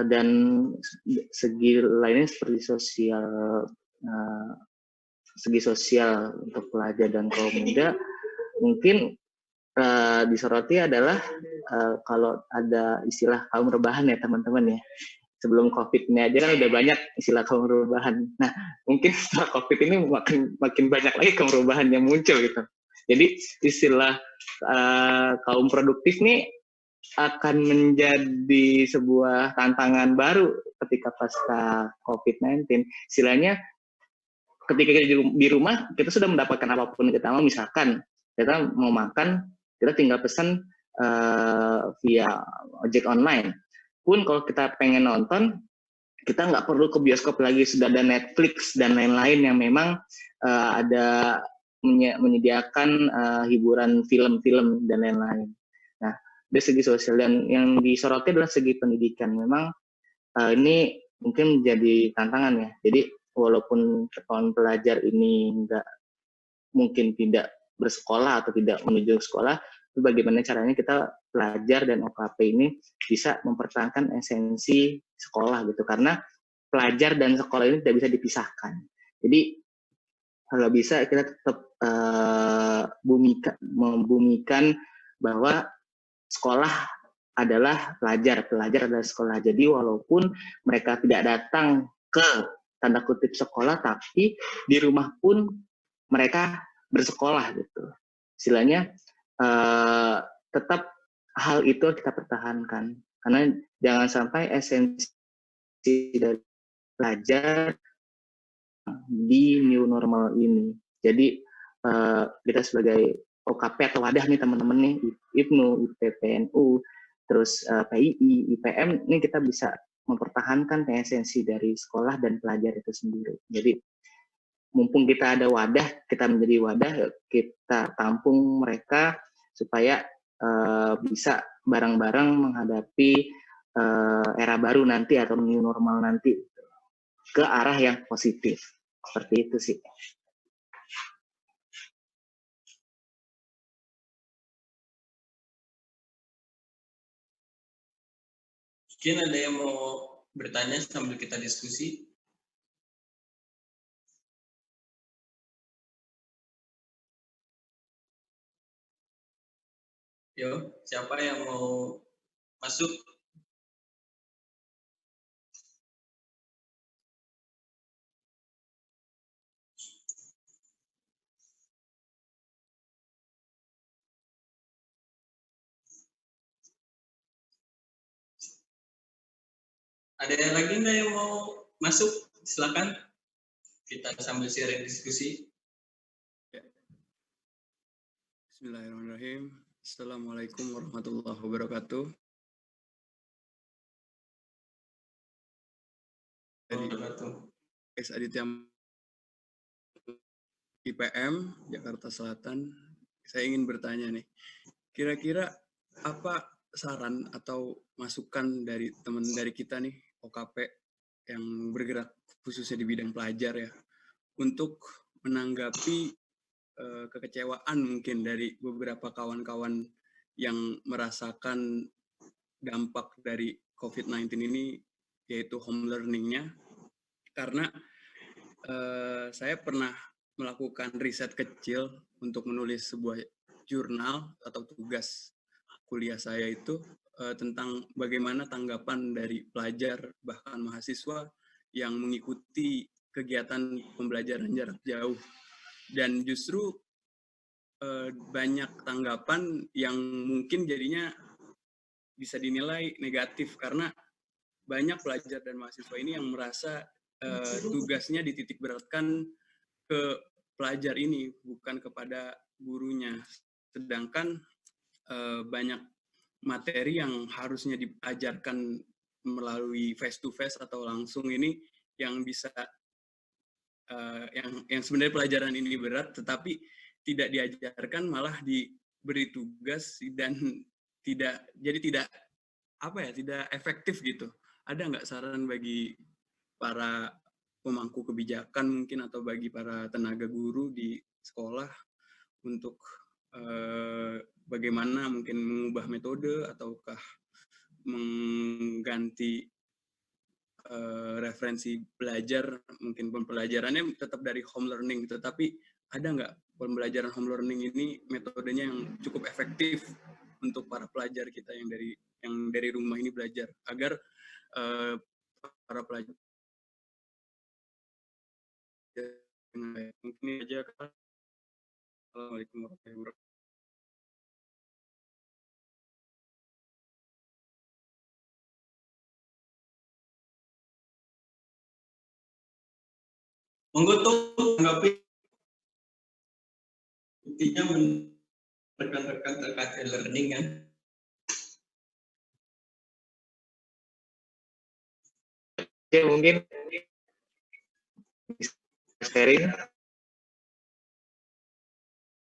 dan segi lainnya seperti segi sosial untuk pelajar dan kaum muda, mungkin disoroti adalah kalau ada istilah kaum rebahan ya teman-teman ya. Sebelum COVID ini aja kan udah banyak istilah kaum rebahan. Nah, mungkin setelah COVID ini makin banyak lagi kaum rebahan yang muncul gitu. Jadi istilah kaum produktif nih akan menjadi sebuah tantangan baru ketika pasca COVID-19. Istilahnya ketika kita di rumah, kita sudah mendapatkan apapun kita mau, misalkan kita mau makan, kita tinggal pesan via ojek online. Pun kalau kita pengen nonton, kita nggak perlu ke bioskop lagi, sudah ada Netflix dan lain-lain yang memang ada menyediakan hiburan film-film dan lain-lain. Nah, dari segi sosial, dan yang disoroti adalah segi pendidikan. Memang ini mungkin menjadi tantangan ya. Jadi walaupun calon pelajar ini mungkin tidak bersekolah atau tidak menuju sekolah, itu bagaimana caranya kita pelajar dan OKP ini bisa mempertahankan esensi sekolah gitu, karena pelajar dan sekolah ini tidak bisa dipisahkan. Jadi kalau bisa kita tetap membumikan bahwa sekolah adalah pelajar adalah sekolah. Jadi walaupun mereka tidak datang ke tanda kutip sekolah, tapi di rumah pun mereka bersekolah gitu. Istilahnya tetap hal itu kita pertahankan, karena jangan sampai esensi dari pelajar di new normal ini. Jadi kita sebagai OKP atau wadah nih teman-teman nih, IPNU, IPPNU, terus PII, IPM, ini kita bisa mempertahankan esensi dari sekolah dan pelajar itu sendiri. Jadi mumpung kita ada wadah, kita menjadi wadah, kita tampung mereka supaya bisa bareng-bareng menghadapi era baru nanti atau new normal nanti ke arah yang positif. Seperti itu sih. Mungkin ada yang mau bertanya sambil kita diskusi? Yo, siapa yang mau masuk? Ada yang lagi nggak yang mau masuk? Silakan. Kita sambil sharing diskusi. Bismillahirrahmanirrahim. Assalamualaikum warahmatullahi wabarakatuh. Dari S. Aditya IPM Jakarta Selatan. Saya ingin bertanya nih, kira-kira apa saran atau masukan dari teman dari kita nih OKP yang bergerak khususnya di bidang pelajar ya, untuk menanggapi kekecewaan mungkin dari beberapa kawan-kawan yang merasakan dampak dari COVID-19 ini, yaitu home learning-nya. Karena saya pernah melakukan riset kecil untuk menulis sebuah jurnal atau tugas kuliah saya itu tentang bagaimana tanggapan dari pelajar bahkan mahasiswa yang mengikuti kegiatan pembelajaran jarak jauh. Dan justru banyak tanggapan yang mungkin jadinya bisa dinilai negatif karena banyak pelajar dan mahasiswa ini yang merasa tugasnya dititik beratkan ke pelajar ini, bukan kepada gurunya. Sedangkan banyak materi yang harusnya diajarkan melalui face-to-face atau langsung ini yang bisa yang sebenarnya pelajaran ini berat, tetapi tidak diajarkan, malah diberi tugas dan tidak efektif gitu. Ada nggak saran bagi para pemangku kebijakan mungkin atau bagi para tenaga guru di sekolah untuk bagaimana mungkin mengubah metode ataukah mengganti referensi belajar, mungkin pembelajarannya tetap dari home learning, tetapi ada nggak pembelajaran home learning ini metodenya yang cukup efektif untuk para pelajar kita yang dari rumah ini belajar, agar para pelajar mungkin aja. Assalamualaikum warahmatullahi wabarakatuh. Monggo tuh tanggapi intinya rekan-rekan terkait learning kan. Oke, mungkin sharing.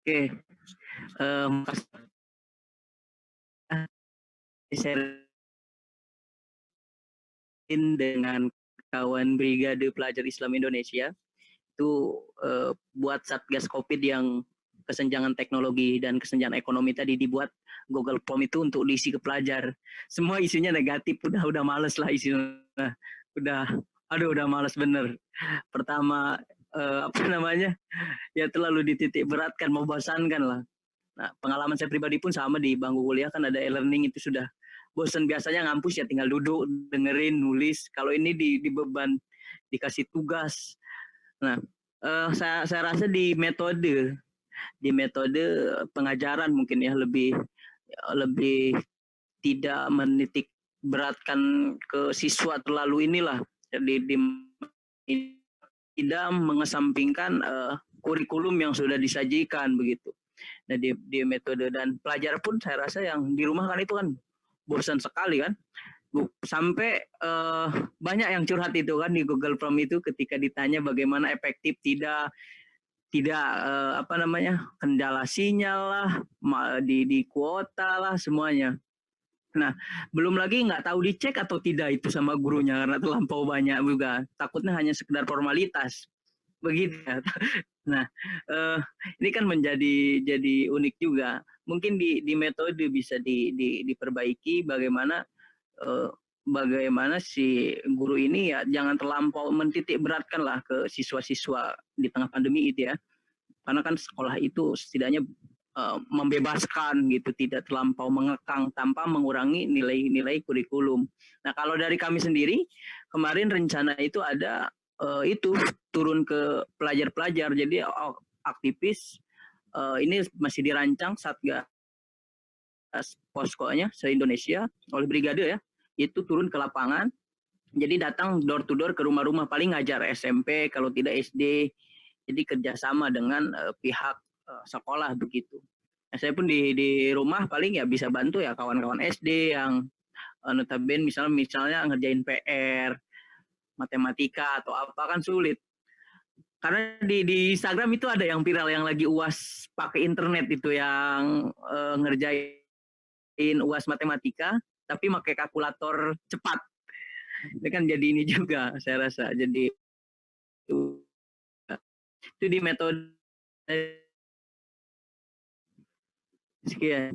Oke, sharing dengan kawan Brigade Pelajar Islam Indonesia itu buat Satgas COVID yang kesenjangan teknologi dan kesenjangan ekonomi tadi, dibuat Google Form itu untuk diisi ke pelajar. Semua isinya negatif, udah males lah isinya. Udah males bener. Pertama ya terlalu dititik beratkan, membosankan lah. Nah, pengalaman saya pribadi pun sama, di bangku kuliah kan ada e-learning itu sudah bosan. Biasanya ngampus ya tinggal duduk, dengerin, nulis. Kalau ini dibeban, dikasih tugas. Nah, saya rasa di metode pengajaran mungkin ya lebih tidak menitik beratkan ke siswa terlalu inilah. Jadi tidak mengesampingkan kurikulum yang sudah disajikan begitu. Nah di metode dan pelajar pun saya rasa yang di rumah kan itu kan bosan sekali kan, sampai banyak yang curhat itu kan di Google Form itu ketika ditanya bagaimana efektif tidak apa namanya kendala sinyal lah, di kuota lah semuanya. Nah, belum lagi nggak tahu dicek atau tidak itu sama gurunya karena terlampau banyak juga. Takutnya hanya sekedar formalitas. Begitu ya. Nah, ini kan jadi unik juga. Mungkin di metode bisa diperbaiki bagaimana bagaimana si guru ini ya jangan terlampau mentitik beratkan lah ke siswa-siswa di tengah pandemi itu ya. Karena kan sekolah itu setidaknya membebaskan gitu, tidak terlampau mengekang tanpa mengurangi nilai-nilai kurikulum. Nah kalau dari kami sendiri kemarin rencana itu ada itu turun ke pelajar-pelajar, jadi aktivis ini masih dirancang Satgas Poskonya se-Indonesia oleh Brigade ya, itu turun ke lapangan, jadi datang door to door ke rumah-rumah, paling ngajar SMP kalau tidak SD, jadi kerjasama dengan pihak sekolah begitu. Nah, saya pun di rumah paling ya bisa bantu ya kawan-kawan SD yang notabene misalnya ngerjain PR, matematika atau apa kan sulit. Karena di Instagram itu ada yang viral yang lagi UAS pakai internet itu yang ngerjain UAS matematika tapi pakai kalkulator cepat. Itu kan jadi ini juga saya rasa. Jadi itu di metode sekian.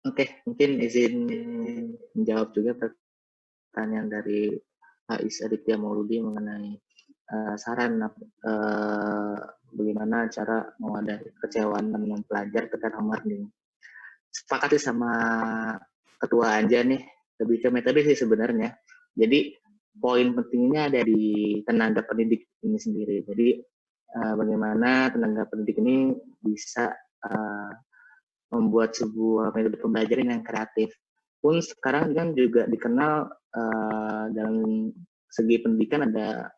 Oke, mungkin izin menjawab juga pertanyaan dari Faiz Aditya Mauludi mengenai saran bagaimana cara mewadahi kekecewaan teman-teman pelajar ketika learning. Sepakat sih sama ketua aja nih, lebih ke metode sih sebenarnya. Jadi poin pentingnya ada di tenaga pendidik ini sendiri. Jadi bagaimana tenaga pendidik ini bisa membuat sebuah metode pembelajaran yang kreatif. Pun sekarang kan juga dikenal dalam segi pendidikan ada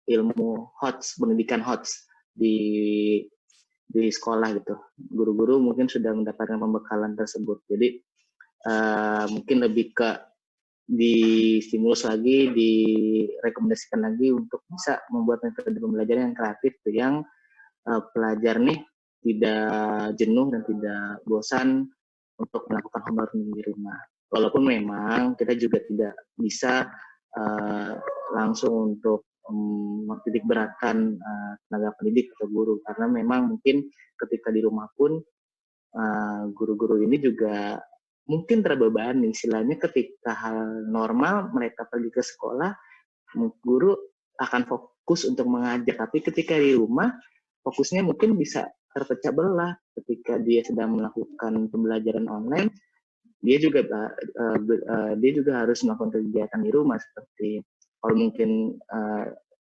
ilmu HOTS, pendidikan HOTS di sekolah gitu. Guru-guru mungkin sudah mendapatkan pembekalan tersebut. Jadi mungkin lebih ke distimulus lagi, direkomendasikan lagi untuk bisa membuat metode pembelajaran yang kreatif, yang pelajar nih tidak jenuh dan tidak bosan untuk melakukan homework di rumah. Walaupun memang kita juga tidak bisa langsung untuk menitik beratkan tenaga pendidik atau guru, karena memang mungkin ketika di rumah pun guru-guru ini juga mungkin terbebani. Istilahnya ketika hal normal mereka pergi ke sekolah, guru akan fokus untuk mengajar, tapi ketika di rumah fokusnya mungkin bisa terpecah belah. Ketika dia sedang melakukan pembelajaran online, dia juga harus melakukan kegiatan di rumah, seperti kalau mungkin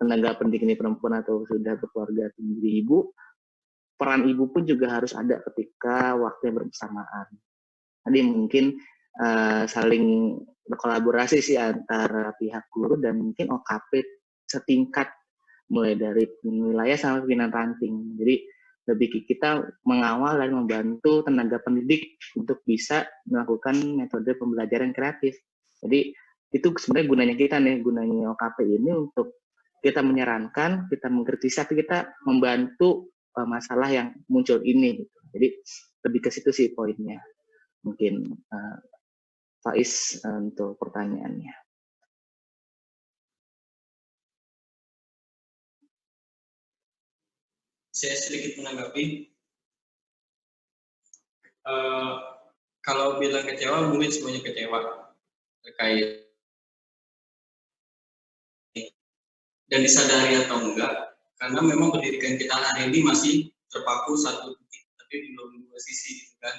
tenaga pendidik ini perempuan atau sudah berkeluarga sendiri ibu, peran ibu pun juga harus ada ketika waktunya bersamaan. Jadi mungkin saling berkolaborasi sih antara pihak guru dan mungkin OKP setingkat, mulai dari wilayah sampai pimpinan ranting. Jadi lebih kita mengawal dan membantu tenaga pendidik untuk bisa melakukan metode pembelajaran kreatif. Jadi itu sebenarnya gunanya kita nih, gunanya OKP ini untuk kita menyarankan, kita mengkritisi, kita membantu masalah yang muncul ini. Gitu. Jadi lebih ke situ sih poinnya. Mungkin Faiz untuk pertanyaannya. Saya sedikit menanggapi. Kalau bilang kecewa, mungkin semuanya kecewa terkait dan disadari atau enggak, karena memang pendidikan kita hari ini masih terpaku satu titik, tapi belum dua sisi, gitu kan.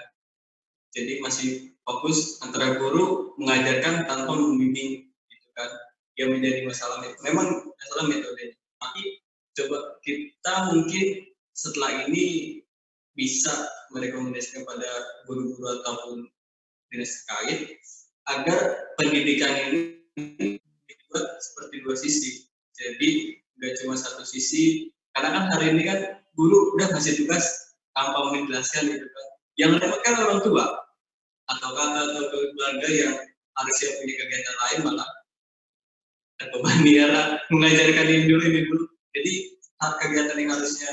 Jadi masih fokus antara guru mengajarkan tanpa membimbing, gitu kan. Yang menjadi masalah, memang masalah metode. Tapi coba kita mungkin setelah ini bisa merekomendasikan pada guru-guru ataupun dinas terkait agar pendidikan ini dibuat seperti dua sisi. Jadi nggak cuma satu sisi, karena kan hari ini kan guru udah ngasih tugas tanpa menjelaskan gitu kan. Yang dapat kan orang tua atau kakak atau keluarga yang harusnya punya kegiatan lain malah terbebani ya mengajarkan ini dulu. Jadi kegiatan yang harusnya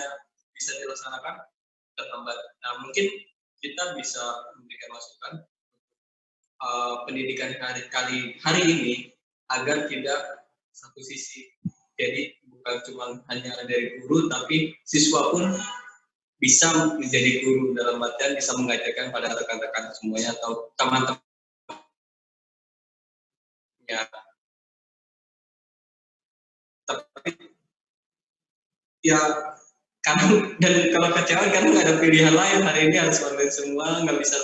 bisa dilaksanakan terhambat. Nah mungkin kita bisa memberikan masukan pendidikan hari ini agar tidak satu sisi. Jadi bukan cuma hanya dari guru, tapi siswa pun bisa menjadi guru dalam artian bisa mengajarkan pada rekan-rekan semuanya atau teman-teman. Ya. Tapi ya karena dan kalau kecewa karena nggak ada pilihan lain, hari ini harus online semua, nggak bisa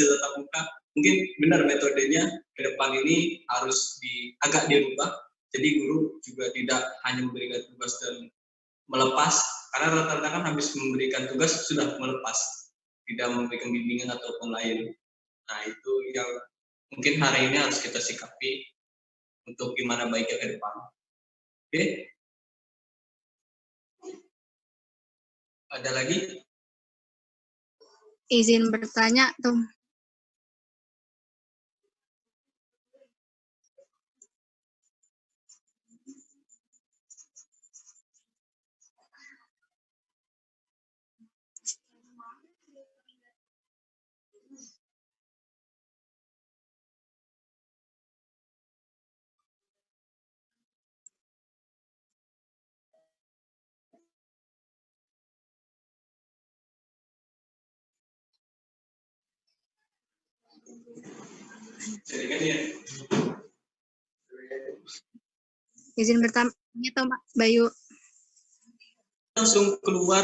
tetap muka. Mungkin benar metodenya ke depan ini harus agak dirubah. Jadi guru juga tidak hanya memberikan tugas dan melepas, karena rata-rata kan habis memberikan tugas sudah melepas, tidak memberikan bimbingan ataupun lain. Nah itu yang mungkin hari ini harus kita sikapi untuk gimana baiknya ke depan. Oke? Ada lagi? Izin bertanya tuh. Izin bertanya tuh Mbak Bayu. Langsung keluar.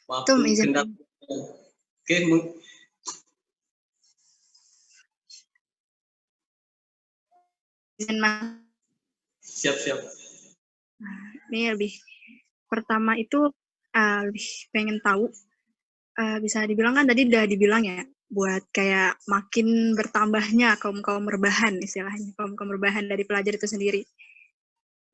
Waktu izin. Oke, izin Mas. Siap. Nah, ini lebih pertama itu lebih pengen tahu, bisa dibilang kan tadi udah dibilang ya, buat kayak makin bertambahnya kaum rebahan istilahnya, kaum rebahan dari pelajar itu sendiri.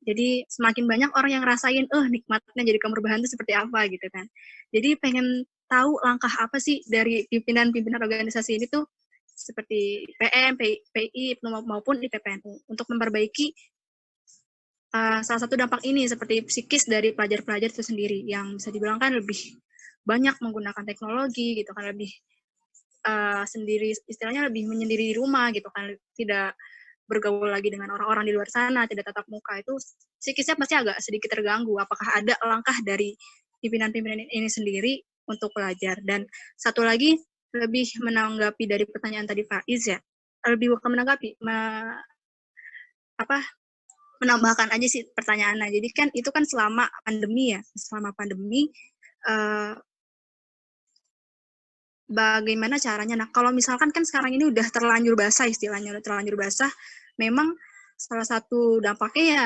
Jadi semakin banyak orang yang rasain, nikmatnya jadi kaum rebahan itu seperti apa gitu kan. Jadi pengen tahu langkah apa sih dari pimpinan organisasi ini tuh, seperti PM, PI maupun IPPNU untuk memperbaiki salah satu dampak ini seperti psikis dari pelajar-pelajar itu sendiri yang bisa dibilang kan lebih banyak menggunakan teknologi gitu kan, lebih sendiri, istilahnya lebih menyendiri di rumah gitu kan, tidak bergaul lagi dengan orang-orang di luar sana, tidak tatap muka, itu psikisnya pasti agak sedikit terganggu. Apakah ada langkah dari pimpinan-pimpinan ini sendiri untuk pelajar? Dan satu lagi, lebih menanggapi dari pertanyaan tadi Faiz ya, lebih bukan menanggapi, menambahkan aja sih pertanyaannya. Jadi kan itu kan selama pandemi bagaimana caranya? Nah, kalau misalkan kan sekarang ini udah terlanjur basah istilahnya, udah terlanjur basah, memang salah satu dampaknya ya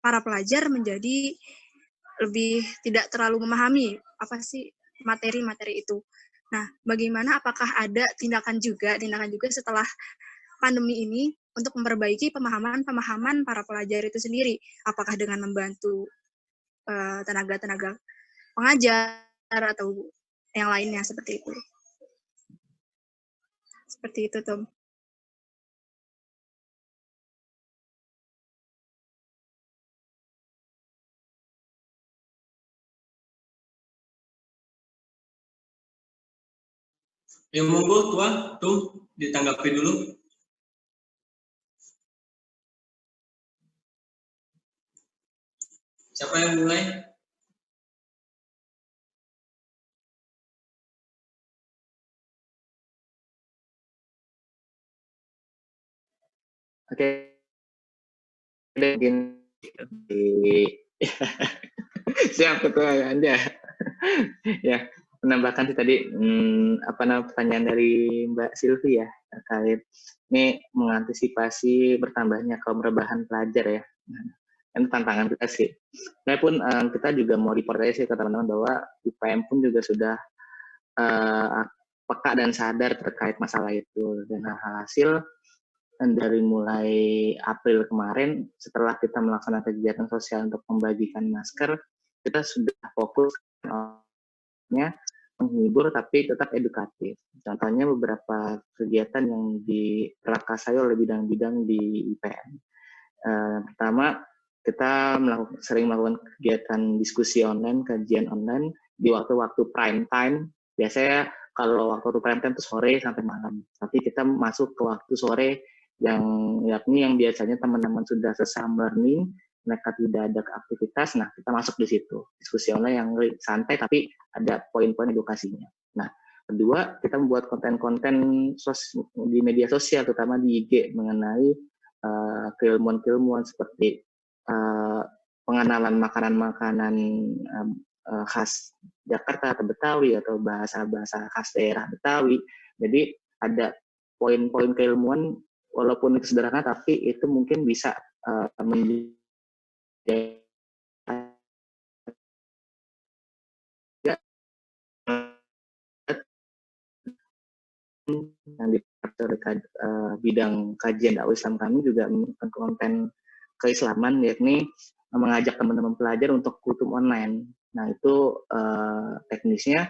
para pelajar menjadi lebih tidak terlalu memahami apa sih materi-materi itu. Nah, bagaimana, apakah ada tindakan juga setelah pandemi ini untuk memperbaiki pemahaman para pelajar itu sendiri? Apakah dengan membantu tenaga-tenaga pengajar atau yang lainnya seperti itu? Seperti itu, Tom. Ya monggo tuh ditanggapi dulu. Siapa yang mulai? Oke. Mungkin siap Ketua Anda. Ya, menambahkan sih tadi pertanyaan dari Mbak Silvi ya, terkait ini mengantisipasi bertambahnya kaum rebahan pelajar ya. Itu tantangan kita sih. Saya pun kita juga mau report aja sih ke teman-teman bahwa IPM pun juga sudah peka dan sadar terkait masalah itu. Dan hasil dari mulai April kemarin, setelah kita melaksanakan kegiatan sosial untuk membagikan masker, kita sudah fokus menghibur tapi tetap edukatif. Contohnya beberapa kegiatan yang diprakarsai oleh bidang-bidang di IPM. Pertama, kita sering melakukan kegiatan diskusi online, kajian online di waktu-waktu prime time. Biasanya kalau waktu prime time itu sore sampai malam. Tapi kita masuk ke waktu sore yakni yang biasanya teman-teman sudah selesai learning, mereka tidak ada aktivitas, nah kita masuk di situ. Diskusi online yang santai tapi ada poin-poin edukasinya. Nah, kedua, kita membuat konten-konten di media sosial, terutama di IG, mengenai keilmuan-keilmuan seperti pengenalan makanan-makanan khas Jakarta atau Betawi, atau bahasa-bahasa khas daerah Betawi. Jadi ada poin-poin keilmuan, walaupun itu sederhana, tapi itu mungkin bisa menjadi yang dipakai bidang kajian dakwah Islam kami juga menggunakan konten keislaman, yakni mengajak teman-teman pelajar untuk kultum online. Nah, itu teknisnya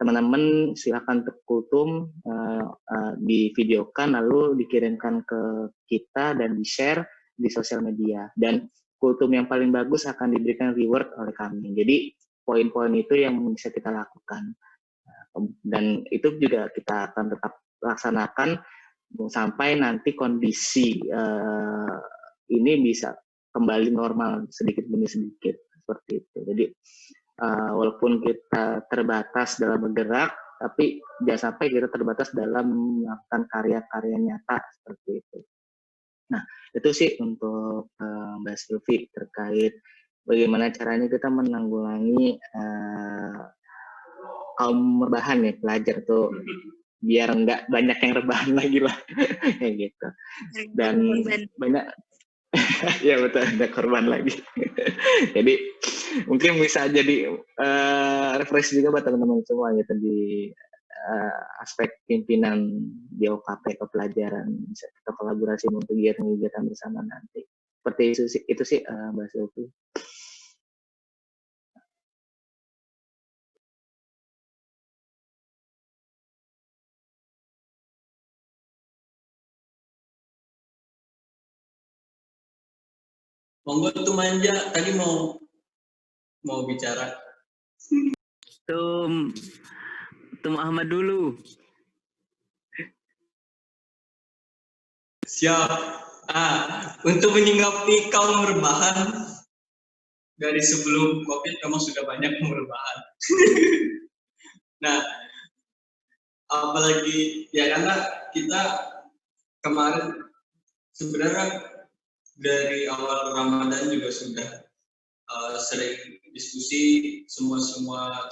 teman-teman silakan untuk kultum divideokan lalu dikirimkan ke kita dan di-share di sosial media. Dan kultum yang paling bagus akan diberikan reward oleh kami. Jadi poin-poin itu yang bisa kita lakukan. Dan itu juga kita akan tetap laksanakan sampai nanti kondisi ini bisa kembali normal sedikit demi sedikit, seperti itu. Jadi walaupun kita terbatas dalam bergerak, tapi jangan sampai kita terbatas dalam melakukan karya-karya nyata seperti itu. Nah, itu sih untuk Mbak Sylvie terkait bagaimana caranya kita menanggulangi kaum rebahan ya, pelajar tuh biar nggak banyak yang rebahan lagi lah kayak gitu. Dan banyak ya betul, ada korban lagi. Jadi mungkin bisa jadi refresh juga buat teman-teman semua gitu di aspek pimpinan di OKP kepelajaran, bisa kita kolaborasi untuk kegiatan bersama nanti. Seperti itu sih Mbak Sylvie. Monggo tuh Manja, tadi mau bicara. Tum Ahmad dulu. Siap. Untuk menyinggapi kaum rebahan, dari sebelum COVID memang sudah banyak yang rebahan. Nah, apalagi ya karena kita kemarin sebenarnya dari awal Ramadan juga sudah sering diskusi, semua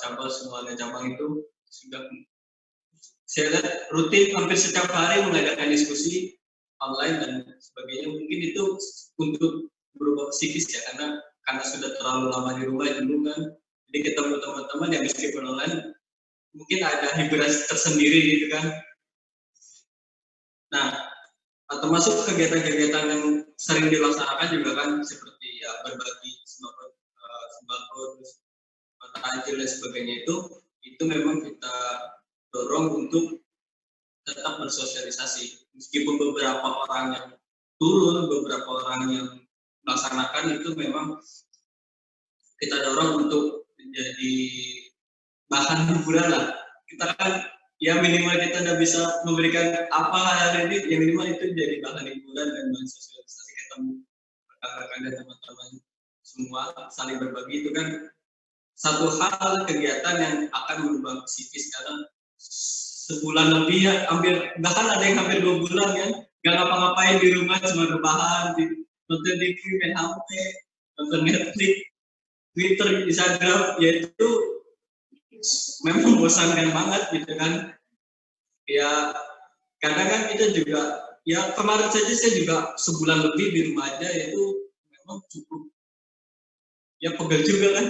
cabang itu sudah saya lihat rutin hampir setiap hari mengadakan diskusi online dan sebagainya. Mungkin itu untuk berubah psikis ya, karena sudah terlalu lama di rumah dulu kan. Jadi ketemu teman-teman yang meskipun online mungkin ada hiburan tersendiri gitu kan. Nah, termasuk kegiatan-kegiatan yang sering dilaksanakan juga kan, seperti ya berbagi sembako, takjil dan sebagainya, itu memang kita dorong untuk tetap bersosialisasi. Meskipun beberapa orang yang turun, beberapa orang yang melaksanakan, itu memang kita dorong untuk menjadi bahan hiburan lah. Kita kan ya minimal kita udah bisa memberikan apa hari ini, yang minimal itu jadi bahan hiburan dan bahan sosialisasi, ketemu rekan-rekan dan teman-teman semua saling berbagi. Itu kan satu hal kegiatan yang akan merubah psikis, karena sebulan lebih ya, bahkan ada yang hampir 2 bulan kan nggak ngapa-ngapain di rumah, cuma rebahan, nonton TV, main HP, nonton Netflix, Twitter, Instagram, ya itu memang membosankan banget gitu kan. Ya kadang kan kita juga, ya kemarin saja saya juga sebulan lebih di rumah aja, itu memang cukup ya pegel juga kan.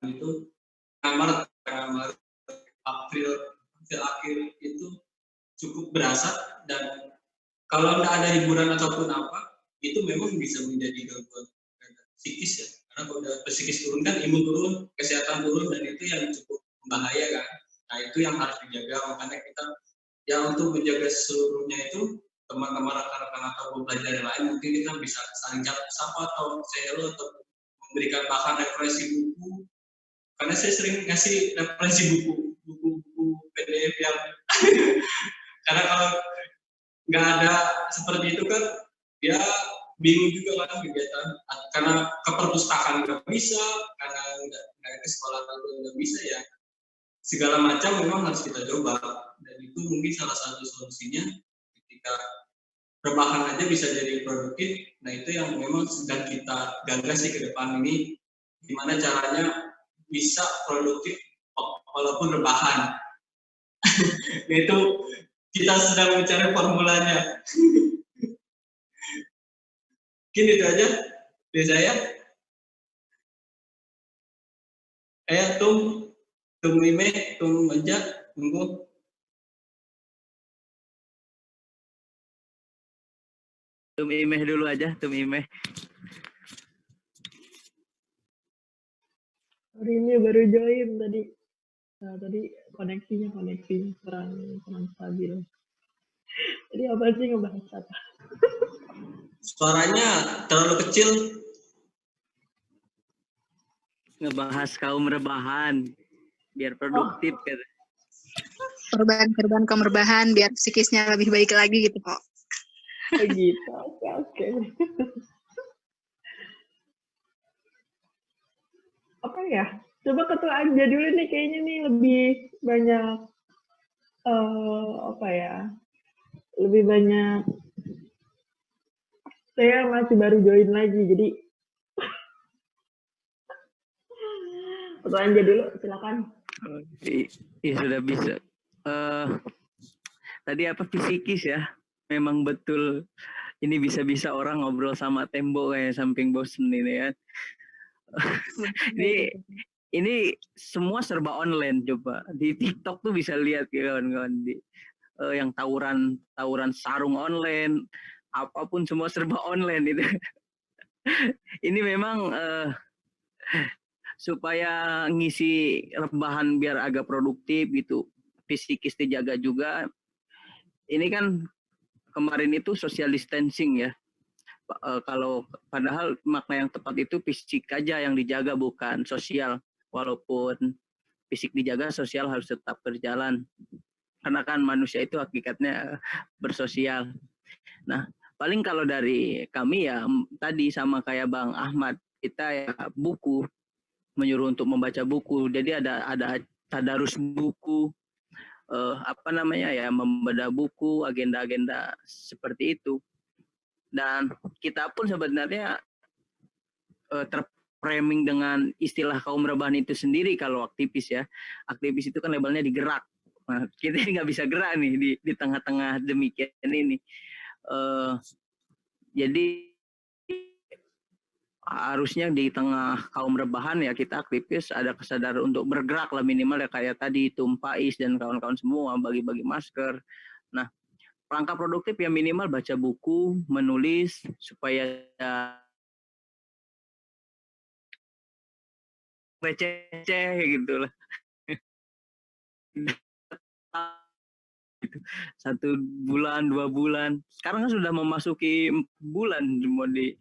Itu Maret April akhir itu cukup berasa, dan kalau tidak ada hiburan ataupun apa, itu memang bisa menjadi gangguan psikis ya. Karena kalau udah psikis turun kan imun turun, kesehatan turun, dan itu yang cukup berbahaya kan. Nah itu yang harus dijaga, makanya kita ya untuk menjaga seluruhnya itu teman-teman rekan-rekan atau pembelajar yang lain mungkin kita bisa saling sapa atau share atau memberikan bahan referensi buku, karena saya sering ngasih referensi buku PDF yang karena kalau nggak ada seperti itu kan dia bingung juga kan kegiatan, karena ke perpustakaan nggak bisa, karena nggak ke sekolah nggak bisa ya, segala macam memang harus kita coba, dan itu mungkin salah satu solusinya ketika rebahan aja bisa jadi produktif. Nah itu yang memang sedang kita gagas sih ke depan ini, gimana caranya bisa produktif walaupun rebahan. Itu kita sedang mencari formulanya. Mungkin itu aja dari saya. Tum Ime, tum Manja, tunggu. Tum Imeh dulu aja, Tum Imeh. Hari ini baru join tadi. Nah, tadi koneksi kurang stabil. Jadi apa sih ngebahas apa? Suaranya terlalu kecil. Ngebahas kaum rebahan biar produktif kan. Korban kaum rebahan biar psikisnya lebih baik lagi gitu kok. Begitu, oke. Apa ya? Coba ketua aja dulu nih, kayaknya nih lebih banyak apa ya? Lebih banyak. Saya masih baru join lagi, jadi ketua aja dulu, silakan. Iya sudah bisa. Tadi apa psikis ya? Memang betul ini bisa-bisa orang ngobrol sama tembok kayak samping bosen ini ya. Ini semua serba online, coba di TikTok tuh bisa lihat kawan-kawan di yang tawuran sarung online, apapun semua serba online itu. Ini memang supaya ngisi rebahan biar agak produktif gitu, psikis dijaga juga. Ini kan kemarin itu social distancing ya. Kalau padahal makna yang tepat itu fisik aja yang dijaga, bukan sosial. Walaupun fisik dijaga, sosial harus tetap berjalan. Karena kan manusia itu hakikatnya bersosial. Nah, paling kalau dari kami ya tadi sama kayak Bang Ahmad, kita ya buku, menyuruh untuk membaca buku. Jadi ada tadarus buku, membedah buku, agenda-agenda seperti itu. Dan kita pun sebenarnya terframing dengan istilah kaum rebahan itu sendiri kalau aktivis ya. Aktivis itu kan labelnya digerak. Nah, kita nggak bisa gerak nih di tengah-tengah demikian ini. Jadi harusnya di tengah kaum rebahan ya kita aktivis ada kesadaran untuk bergerak lah minimal ya, kayak tadi Tum Pais dan kawan-kawan semua bagi-bagi masker. Nah, langkah produktif ya minimal baca buku, menulis supaya receh gitu lah. 1 bulan, 2 bulan. Sekarang kan sudah memasuki bulan semua di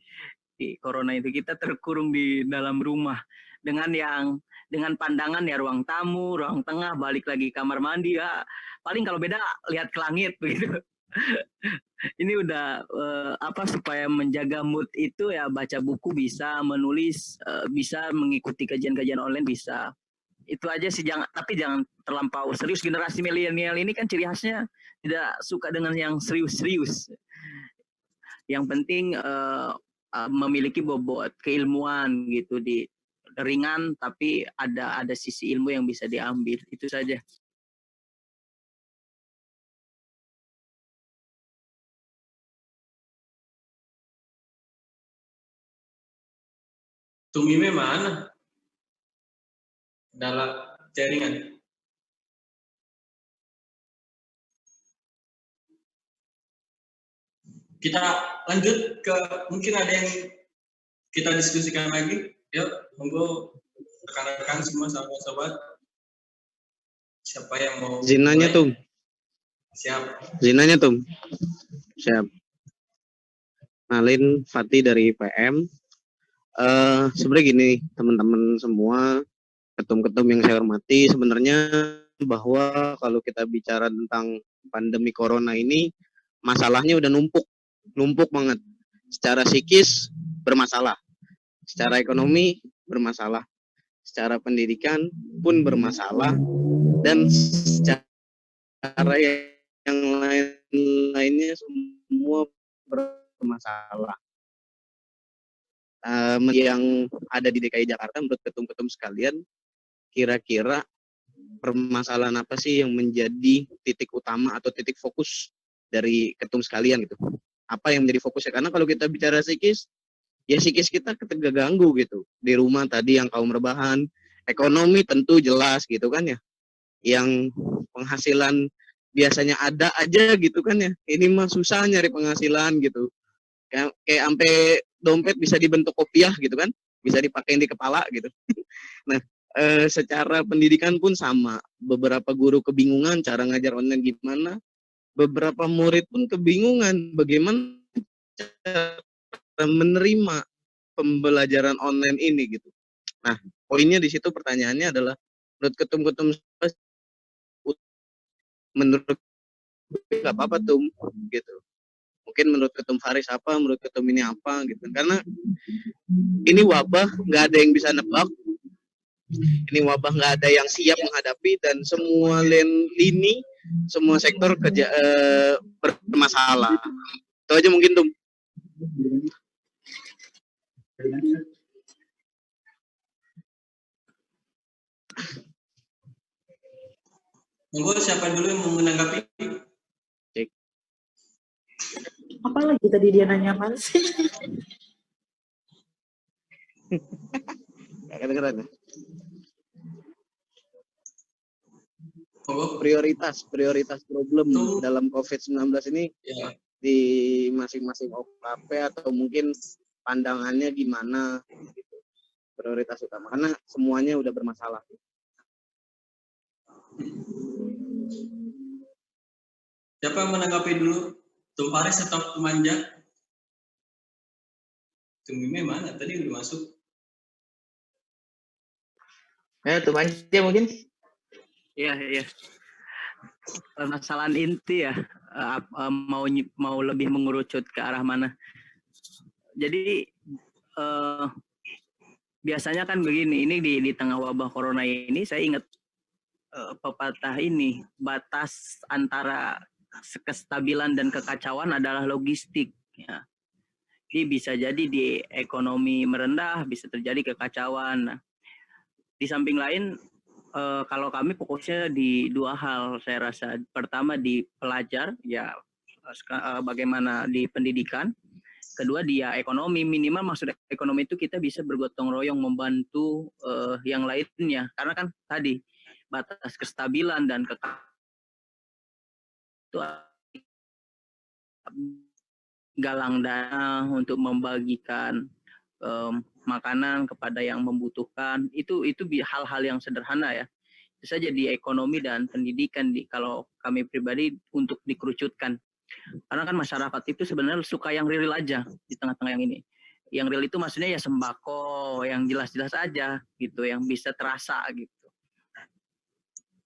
corona itu, kita terkurung di dalam rumah dengan pandangan ya ruang tamu, ruang tengah, balik lagi kamar mandi ya. Paling kalau beda lihat ke langit begitu. Ini udah supaya menjaga mood itu ya baca buku bisa, menulis bisa, mengikuti kajian-kajian online bisa. Itu aja sih, tapi jangan terlampau serius. Generasi milenial ini kan ciri khasnya tidak suka dengan yang serius-serius. Yang penting memiliki bobot keilmuan gitu di ringan tapi ada sisi ilmu yang bisa diambil. Itu saja. Tumime mana? Dalam jaringan. Kita lanjut ke mungkin ada yang kita diskusikan lagi. Yuk, monggo rekan-rekan semua sahabat-sahabat. Siapa yang mau? Zinanya Tum. Siap. Zinanya Tum. Siap. Nalin Fatih dari PM. Sebenarnya gini teman-teman semua, ketum-ketum yang saya hormati, sebenarnya bahwa kalau kita bicara tentang pandemi corona ini, masalahnya udah numpuk banget. Secara psikis bermasalah, secara ekonomi bermasalah, secara pendidikan pun bermasalah, dan secara yang lainnya semua bermasalah. Yang ada di DKI Jakarta, menurut ketum-ketum sekalian, kira-kira permasalahan apa sih yang menjadi titik utama atau titik fokus dari ketum sekalian gitu? Apa yang menjadi fokusnya? Karena kalau kita bicara psikis, ya psikis kita terganggu gitu. Di rumah tadi yang kaum rebahan, ekonomi tentu jelas gitu kan ya. Yang penghasilan biasanya ada aja gitu kan ya. Ini mah susah nyari penghasilan gitu. Kayak sampai dompet bisa dibentuk kopiah gitu kan, bisa dipakai di kepala gitu. Nah, secara pendidikan pun sama. Beberapa guru kebingungan cara ngajar online gimana, beberapa murid pun kebingungan bagaimana cara menerima pembelajaran online ini gitu. Nah, poinnya di situ pertanyaannya adalah menurut ketum-ketum menurut nggak apa-apa tuh gitu. Mungkin menurut ketum Faris apa, menurut ketum ini apa gitu. Karena ini wabah nggak ada yang bisa nebak. Ini wabah nggak ada yang siap menghadapi, dan semua lini, semua sektor kerja bermasalah. Itu aja mungkin tuh. Monggo siapa dulu yang mau menanggapi? Apa lagi tadi dia nanya apa sih? Keren-keren. Monggo. Prioritas problem dalam COVID-19 ini Ya. di masing-masing OKP atau mungkin pandangannya gimana gitu. Prioritas utama karena semuanya udah bermasalah. Siapa yang menanggapi dulu? Tum Faris atau Manja? Tumime mana? Tadi udah masuk. Tum Manja mungkin. Iya. Permasalahan inti ya, mau lebih mengerucut ke arah mana. Jadi biasanya kan begini, ini di tengah wabah corona ini saya ingat pepatah ini, batas antara kestabilan dan kekacauan adalah logistik. Ya. Jadi bisa jadi di ekonomi merendah, bisa terjadi kekacauan. Nah, di samping lain, kalau kami fokusnya di dua hal, saya rasa. Pertama di pelajar, ya bagaimana di pendidikan. Kedua dia ekonomi, minimal maksud ekonomi itu kita bisa bergotong royong membantu yang lainnya. Karena kan tadi batas kestabilan dan itu galang dana untuk membagikan makanan kepada yang membutuhkan, itu hal-hal yang sederhana ya. Itu saja di ekonomi dan pendidikan, kalau kami pribadi untuk dikerucutkan. Karena kan masyarakat itu sebenarnya suka yang real aja di tengah-tengah yang ini. Yang real itu maksudnya ya sembako yang jelas-jelas aja gitu, yang bisa terasa gitu.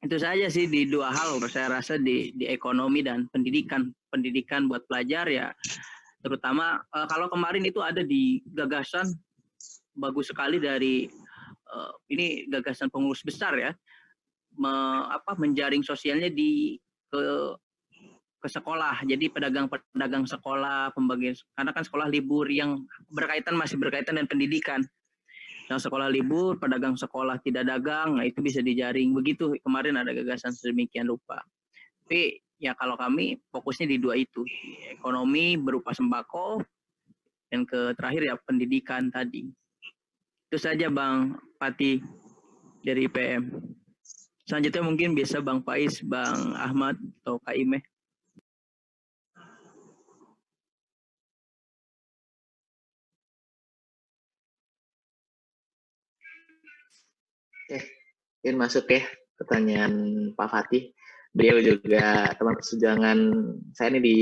Itu saja sih di dua hal saya rasa di ekonomi dan pendidikan. Pendidikan buat pelajar ya, terutama kalau kemarin itu ada di gagasan bagus sekali dari ini gagasan pengurus besar ya, menjaring sosialnya ke sekolah. Jadi pedagang sekolah, pembagian, karena kan sekolah libur yang masih berkaitan dengan pendidikan. yang sekolah libur, pedagang sekolah tidak dagang, nah itu bisa dijaring. Begitu kemarin ada gagasan sedemikian rupa. Tapi ya kalau kami fokusnya di dua itu, ekonomi berupa sembako, dan terakhir ya pendidikan tadi. Itu saja Bang Pati dari IPM. Selanjutnya mungkin bisa Bang Faiz, Bang Ahmad, atau Kak Imeh. Oke, mungkin masuk ya pertanyaan Pak Fatih. Beliau juga teman perseorangan saya ini di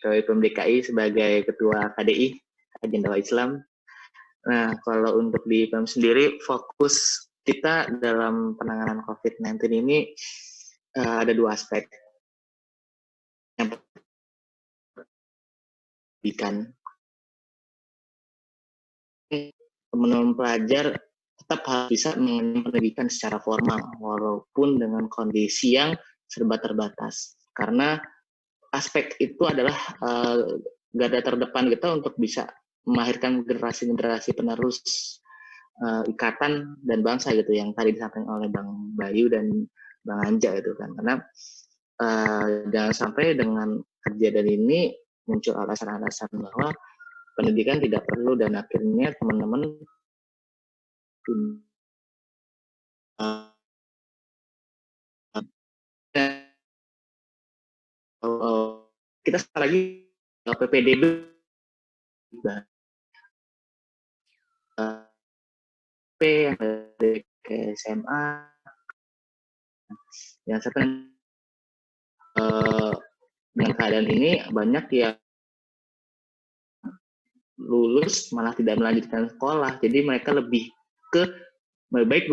IPM DKI sebagai Ketua KDI, Kajian Dakwah Islam. Nah, kalau untuk di IPM sendiri, fokus kita dalam penanganan COVID-19 ini ada dua aspek. Yang pendidikan. Teman-teman pelajar tetap harus bisa mengenyam pendidikan secara formal, walaupun dengan kondisi yang serba terbatas. Karena aspek itu adalah garda terdepan kita untuk bisa melahirkan generasi-generasi penerus ikatan dan bangsa gitu, yang tadi disampaikan oleh Bang Bayu dan Bang Anja itu kan. Karena jangan sampai dengan kejadian ini muncul alasan-alasan bahwa pendidikan tidak perlu dan akhirnya teman-teman kita sekali lagi PPDB yang dari ke SMA yang sekarang dengan keadaan ini banyak yang lulus malah tidak melanjutkan sekolah, jadi mereka lebih baik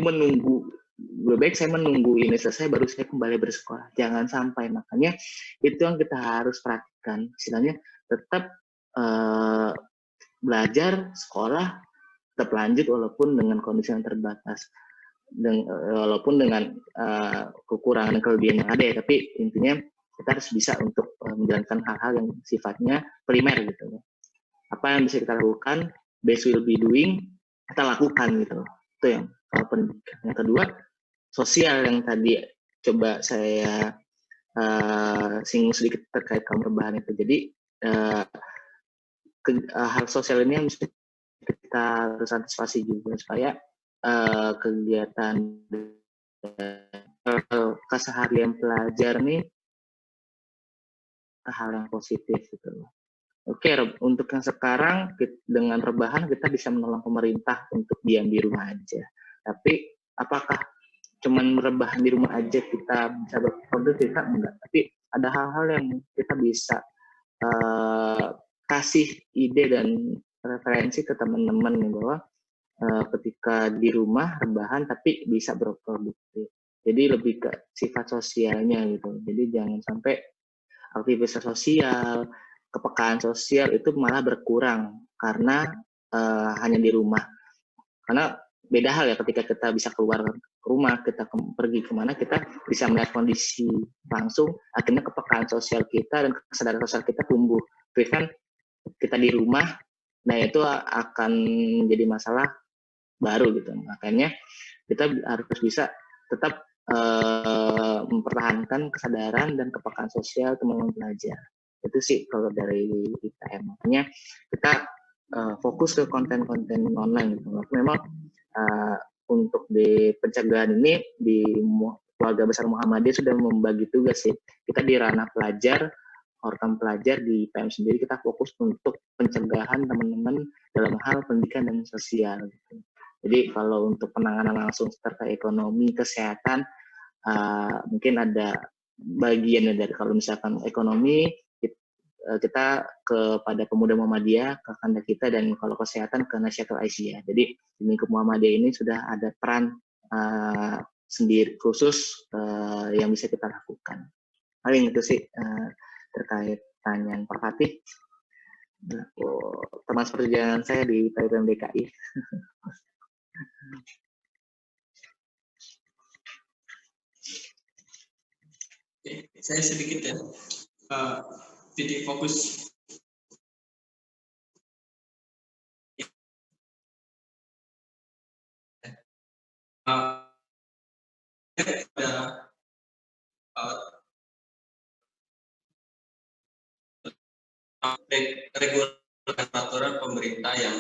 saya menunggu ini selesai baru saya kembali bersekolah. Jangan sampai, makanya itu yang kita harus perhatikan. Istilahnya tetap belajar, sekolah, tetap lanjut walaupun dengan kondisi yang terbatas, walaupun dengan kekurangan dan kelebihan yang ada ya. Tapi intinya kita harus bisa untuk menjalankan hal-hal yang sifatnya primer gitu. Apa yang bisa kita lakukan, best will be doing, kita lakukan gitu. Itu yang pendidikan. Yang kedua, sosial yang tadi coba saya singgung sedikit terkait kaum rebahan itu. Jadi hal sosial ini yang mesti kita harus antisipasi juga supaya kegiatan keseharian pelajar nih hal yang positif gitu. Oke, untuk yang sekarang dengan rebahan kita bisa menolong pemerintah untuk diam di rumah aja. Tapi apakah cuman rebahan di rumah aja kita bisa berproduktif? Enggak. Tapi ada hal-hal yang kita bisa kasih ide dan referensi ke teman-teman nih bahwa ketika di rumah rebahan tapi bisa berproduktif. Jadi lebih ke sifat sosialnya gitu. Jadi jangan sampai aktivitas sosial, kepekaan sosial itu malah berkurang karena hanya di rumah. Karena beda hal ya ketika kita bisa keluar rumah, kita pergi kemana, kita bisa melihat kondisi langsung, akhirnya kepekaan sosial kita dan kesadaran sosial kita tumbuh. Tapi kan kita di rumah, nah itu akan jadi masalah baru gitu. Makanya kita harus bisa tetap mempertahankan kesadaran dan kepekaan sosial teman-teman pelajar. Itu sih kalau dari IPM. Makanya kita fokus ke konten-konten online gitu. Memang untuk di pencegahan ini di Keluarga Besar Muhammadiyah sudah membagi tugas sih. Kita di ranah pelajar, organ pelajar di IPM sendiri kita fokus untuk pencegahan teman-teman dalam hal pendidikan dan sosial gitu. Jadi kalau untuk penanganan langsung terkait ekonomi, kesehatan, mungkin ada bagiannya dari kalau misalkan ekonomi kita kepada Pemuda Muhammadiyah, ke kanda kita, dan kalau kesehatan ke Nasyatul Aisyah. Jadi di lingkup Muhammadiyah ini sudah ada peran sendiri khusus yang bisa kita lakukan. Paling itu sih terkait pertanyaan Pak Fatih. Termasuk perjalanan saya di IPM DKI. Saya sedikit ya, titik fokus balik pada regulasi peraturan pemerintah yang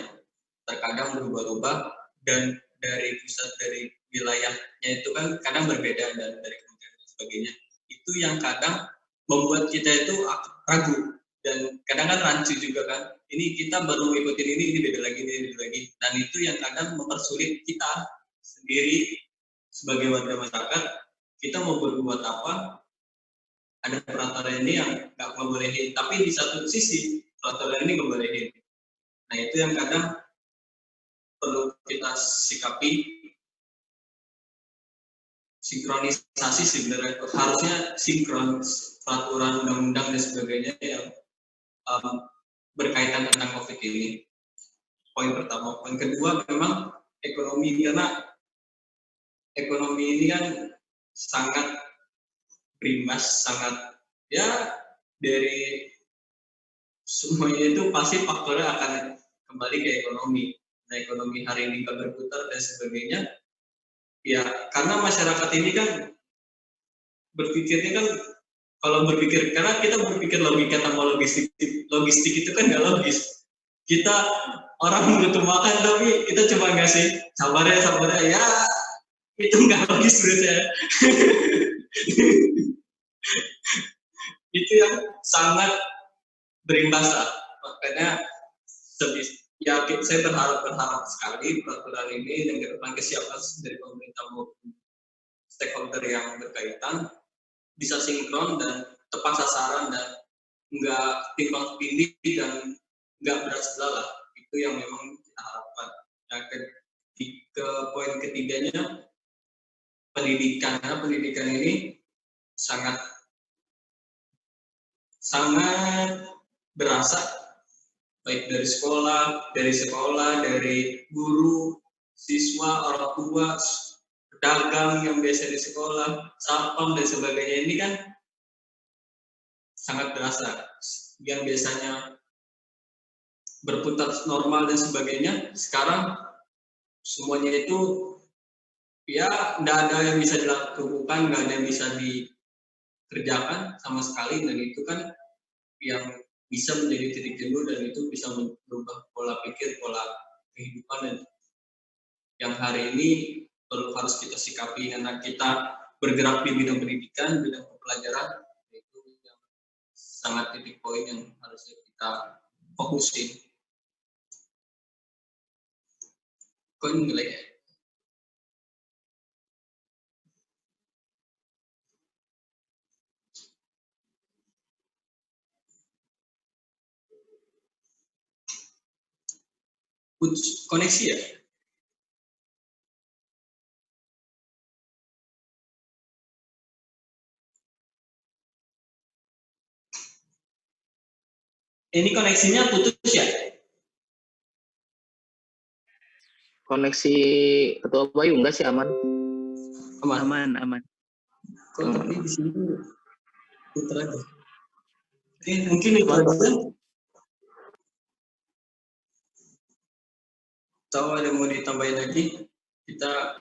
terkadang berubah-ubah, dan dari pusat, dari wilayahnya itu kan kadang berbeda, dan dari kementerian dan sebagainya, itu yang kadang membuat kita itu ragu, dan kadang kan rancu juga kan, ini kita baru ngikutin ini beda lagi, dan itu yang kadang mempersulit kita sendiri sebagai warga masyarakat. Kita mau berbuat apa, ada peraturan ini yang nggak ngebolehin, tapi di satu sisi peraturan ini ngebolehin. Nah itu yang kadang perlu kita sikapi, sinkronisasi sebenarnya, harusnya sinkron peraturan undang-undang dan sebagainya yang berkaitan tentang COVID ini. Poin pertama. Poin kedua memang ekonomi, karena ekonomi ini kan sangat berimbas, sangat ya dari semuanya itu pasti faktornya akan kembali ke ekonomi. Nah ekonomi hari ini nggak berputar dan sebagainya, ya karena masyarakat ini kan berpikirnya kan, kalau berpikir, karena kita berpikir logika tanpa logistik itu kan nggak logis. Kita orang butuh makan tapi kita cuma ngasih sabarnya ya, itu nggak logis menurut saya. Itu yang sangat berimbas lah. Makanya ya saya berharap sekali peraturan ini dan ke depan kesiapan dari pemerintah maupun stakeholder yang berkaitan bisa sinkron dan tepat sasaran, dan nggak timbang pilih dan nggak berat sebelah lah. Itu yang memang kita harapkan. Nah, ke poin ketiganya, pendidikan. Karena pendidikan ini sangat berasa, baik dari sekolah, dari guru, siswa, orang tua, pedagang yang biasa di sekolah, satpam dan sebagainya, ini kan sangat berasa. Yang biasanya berputar normal dan sebagainya, sekarang semuanya itu ya nggak ada yang bisa dilakukan, nggak ada yang bisa dikerjakan sama sekali, dan itu kan yang bisa menjadi titik jenuh, dan itu bisa merubah pola pikir, pola kehidupan, dan yang hari ini harus kita sikapi karena kita bergerak di bidang pendidikan, bidang pembelajaran, itu yang sangat titik poin yang harusnya kita fokusin. Kok ini nilai ya? Putus koneksi ya? Ini koneksinya putus ya? Koneksi Ketua Bayu enggak sih, aman? Aman. Kok tapi di sini putar aja. Oke, mungkin itu aja. Tahu ada mau ditambahin lagi? Kita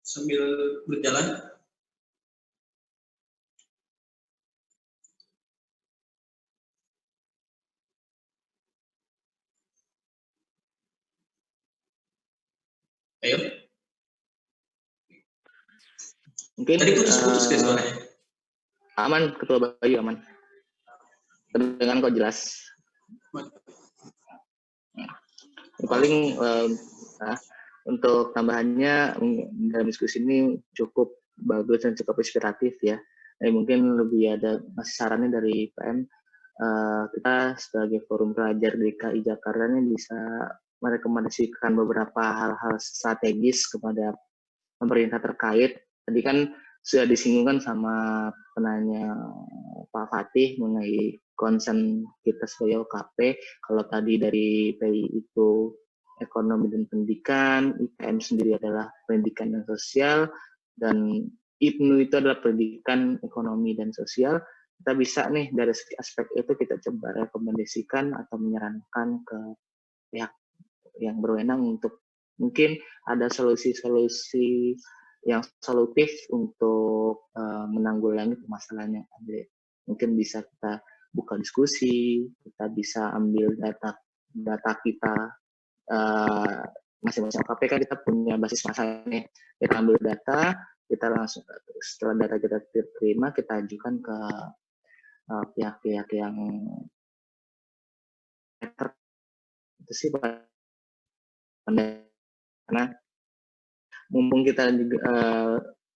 sambil berjalan. Ayo. Mungkin tadi putus-putus guys suaranya. Aman, Ketua Bayu aman. Terdengar kok jelas. Paling untuk tambahannya dalam diskusi ini cukup bagus dan cukup inspiratif ya. Mungkin lebih ada masih sarannya dari PM. Kita sebagai forum pelajar DKI Jakarta ini bisa merekomendasikan beberapa hal-hal strategis kepada pemerintah terkait. Tadi kan sudah disinggungkan sama penanya Pak Fatih mengenai concern kita sebagai OKP. Kalau tadi dari PI itu ekonomi dan pendidikan, IPM sendiri adalah pendidikan dan sosial, dan IPNU itu adalah pendidikan ekonomi dan sosial. Kita bisa nih dari aspek itu kita coba rekomendasikan atau menyarankan ke pihak yang berwenang untuk mungkin ada solusi-solusi yang solutif untuk menanggulangi permasalahan yang ada. Mungkin bisa kita buka diskusi, kita bisa ambil data kita, masing-masing OKP kan kita punya basis masanya, kita ambil data, kita langsung setelah data kita terima, kita ajukan ke pihak-pihak yang itu sih karena mumpung kita juga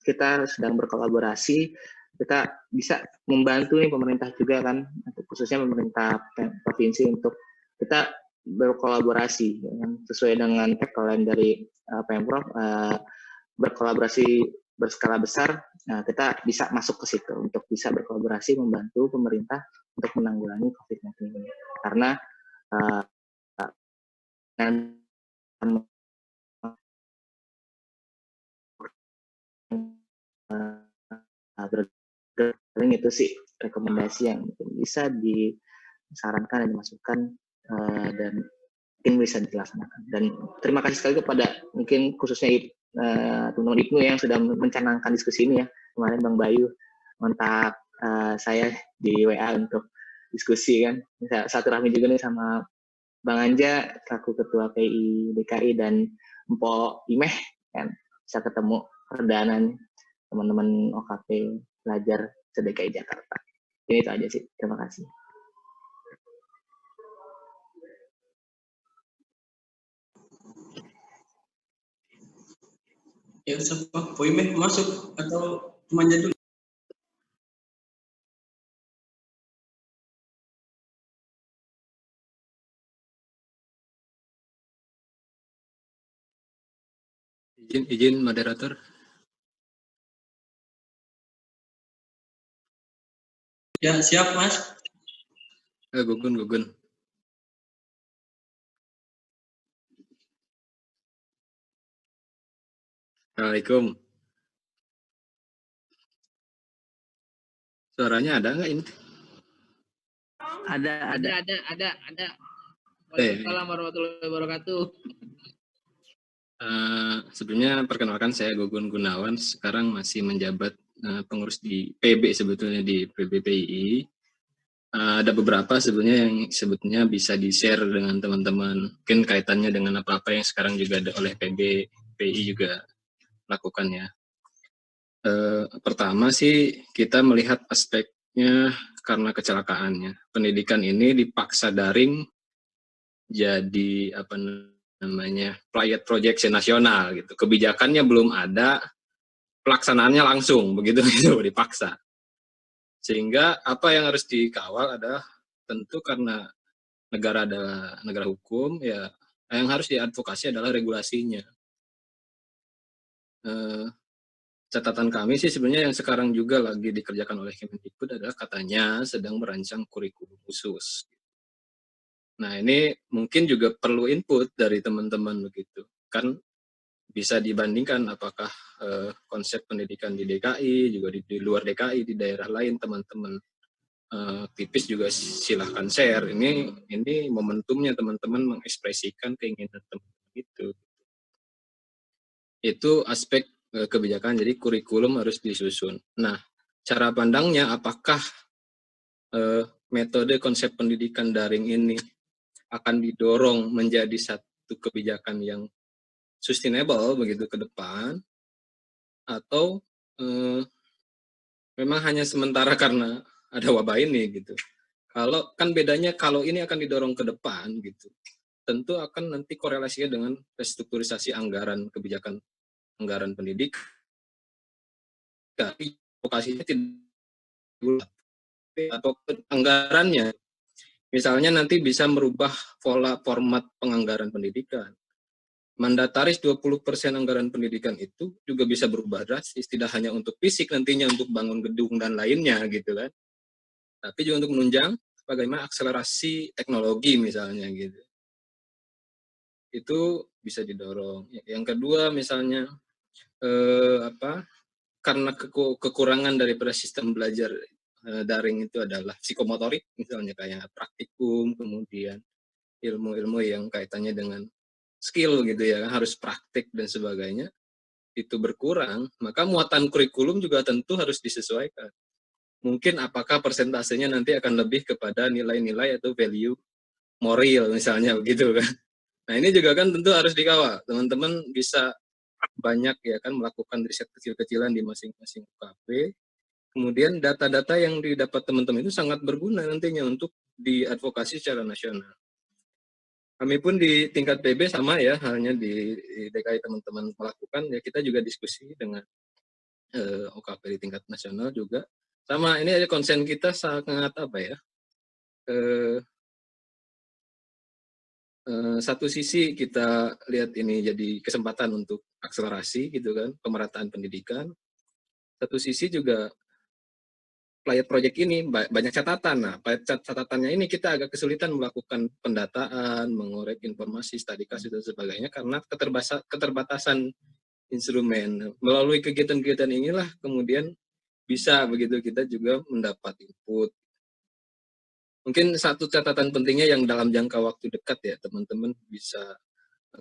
kita sedang berkolaborasi, kita bisa membantu nih pemerintah juga kan, khususnya pemerintah provinsi untuk kita berkolaborasi sesuai dengan tagline dari Pemprov, berkolaborasi berskala besar. Nah, kita bisa masuk ke situ untuk bisa berkolaborasi membantu pemerintah untuk menanggulangi COVID-19 ini. Karena itu sih rekomendasi yang bisa disarankan dan dimasukkan dan mungkin bisa dilaksanakan. Dan terima kasih sekali kepada mungkin khususnya teman-teman Ibnu yang sudah mencanangkan diskusi ini ya. Kemarin Bang Bayu kontak saya di WA untuk diskusi kan. Satu rahmi juga nih sama Bang Anja selaku Ketua PI DKI dan Mpok Imeh kan, bisa ketemu perdana nih teman-teman OKP pelajar se-DKI Jakarta. Ini itu aja sih. Terima kasih. Ya, siapa? Poime masuk atau temannya dulu? Izin moderator. Ya, siap Mas. Gugun. Assalamualaikum. Suaranya ada nggak ini? Ada. Waalaikumsalam warahmatullahi wabarakatuh. Sebelumnya perkenalkan saya Gugun Gunawan, sekarang masih menjabat pengurus di PB sebetulnya di PBPII. Ada beberapa sebenarnya yang sebetulnya bisa di-share dengan teman-teman, mungkin kaitannya dengan apa-apa yang sekarang juga ada oleh PBPII juga lakukan ya. Pertama sih kita melihat aspeknya karena kecelakaannya. Pendidikan ini dipaksa daring jadi apa namanya project nasional gitu. Kebijakannya belum ada, pelaksanaannya langsung begitu gitu dipaksa. Sehingga apa yang harus dikawal adalah tentu karena negara adalah negara hukum ya, yang harus diadvokasi adalah regulasinya. Catatan kami sih sebenarnya yang sekarang juga lagi dikerjakan oleh Kemendikbud adalah katanya sedang merancang kurikulum khusus. Nah ini mungkin juga perlu input dari teman-teman begitu, kan bisa dibandingkan apakah konsep pendidikan di DKI juga di luar DKI di daerah lain teman-teman tipis juga silahkan share. Ini momentumnya teman-teman mengekspresikan keinginan teman-teman itu aspek kebijakan. Jadi kurikulum harus disusun. Nah cara pandangnya apakah metode konsep pendidikan daring ini akan didorong menjadi satu kebijakan yang sustainable begitu ke depan, atau memang hanya sementara karena ada wabah ini gitu. Kalau kan bedanya kalau ini akan didorong ke depan gitu, tentu akan nanti korelasinya dengan restrukturisasi anggaran kebijakan anggaran pendidikan. Lokasinya tidak atau anggarannya. Misalnya nanti bisa merubah pola format penganggaran pendidikan. Mandataris 20% anggaran pendidikan itu juga bisa berubah drastis, tidak hanya untuk fisik nantinya untuk bangun gedung dan lainnya gitu kan. Tapi juga untuk menunjang bagaimana akselerasi teknologi misalnya gitu. Itu bisa didorong. Yang kedua misalnya karena kekurangan daripada sistem belajar daring itu adalah psikomotorik, misalnya kayak praktikum, kemudian ilmu-ilmu yang kaitannya dengan skill gitu ya, harus praktik dan sebagainya. itu berkurang, maka muatan kurikulum juga tentu harus disesuaikan. Mungkin apakah persentasenya nanti akan lebih kepada nilai-nilai atau value moral misalnya begitu kan. Nah ini juga kan tentu harus dikawal. Teman-teman bisa banyak ya kan melakukan riset kecil-kecilan di masing-masing UKP. Kemudian data-data yang didapat teman-teman itu sangat berguna nantinya untuk diadvokasi secara nasional. Kami pun di tingkat PB sama ya, halnya di DKI teman-teman melakukan, ya kita juga diskusi dengan UKP di tingkat nasional juga. Sama, ini aja konsen kita sangat apa ya, satu sisi kita lihat ini jadi kesempatan untuk akselerasi gitu kan, pemerataan pendidikan. Satu sisi juga pilot project ini banyak catatan. Nah, catatannya ini kita agak kesulitan melakukan pendataan, mengorek informasi, studi kasus dan sebagainya karena keterbatasan instrumen. Melalui kegiatan-kegiatan inilah kemudian bisa begitu kita juga mendapat input. Mungkin satu catatan pentingnya yang dalam jangka waktu dekat ya teman-teman bisa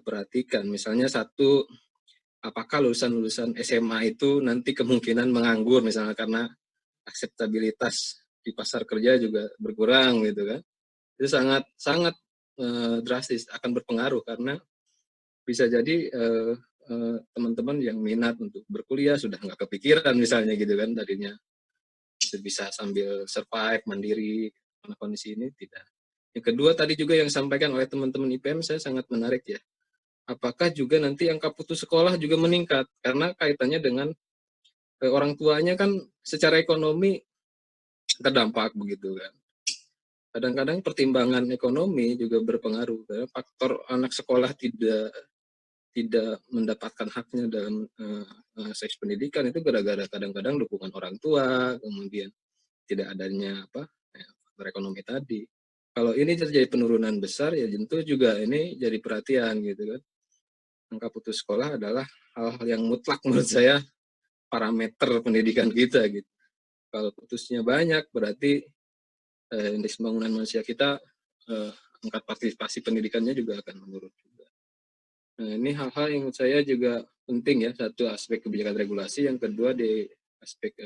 perhatikan. Misalnya satu, apakah lulusan-lulusan SMA itu nanti kemungkinan menganggur misalnya karena akseptabilitas di pasar kerja juga berkurang gitu kan. Itu sangat drastis akan berpengaruh karena bisa jadi teman-teman yang minat untuk berkuliah sudah nggak kepikiran misalnya gitu kan, tadinya bisa sambil survive mandiri karena kondisi ini tidak. Yang kedua tadi juga yang disampaikan oleh teman-teman IPM saya sangat menarik ya. Apakah juga nanti angka putus sekolah juga meningkat karena kaitannya dengan orang tuanya kan secara ekonomi terdampak begitu kan. Kadang-kadang pertimbangan ekonomi juga berpengaruh. Karena faktor anak sekolah tidak mendapatkan haknya dalam seks pendidikan itu gara-gara kadang-kadang dukungan orang tua, kemudian tidak adanya faktor ekonomi tadi. Kalau ini terjadi penurunan besar ya tentu juga ini jadi perhatian gitu kan. Angka putus sekolah adalah hal-hal yang mutlak menurut saya parameter pendidikan kita gitu. Kalau putusnya banyak berarti indeks pembangunan manusia kita angka partisipasi pendidikannya juga akan menurun juga. Nah, ini hal-hal yang menurut saya juga penting ya, satu aspek kebijakan regulasi, yang kedua di aspek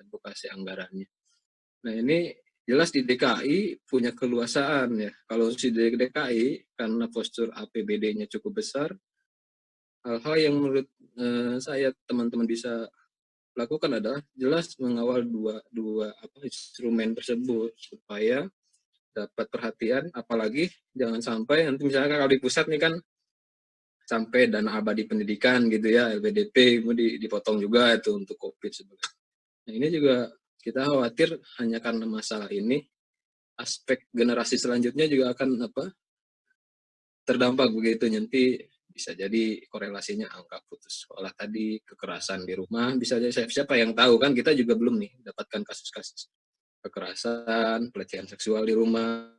advokasi anggarannya. Nah, ini jelas di DKI punya keluasaan ya. Kalau di DKI karena postur APBD-nya cukup besar, hal-hal yang menurut saya teman-teman bisa lakukan adalah jelas mengawal dua instrumen tersebut supaya dapat perhatian, apalagi jangan sampai nanti misalnya kalau di pusat nih kan sampai dana abadi pendidikan gitu ya, LPDP dipotong juga itu untuk COVID sebagainya. Nah, ini juga kita khawatir hanya karena masalah ini aspek generasi selanjutnya juga akan terdampak begitu, nanti bisa jadi korelasinya angka putus sekolah tadi, kekerasan di rumah, bisa jadi siapa yang tahu kan, kita juga belum nih dapatkan kasus-kasus kekerasan, pelecehan seksual di rumah.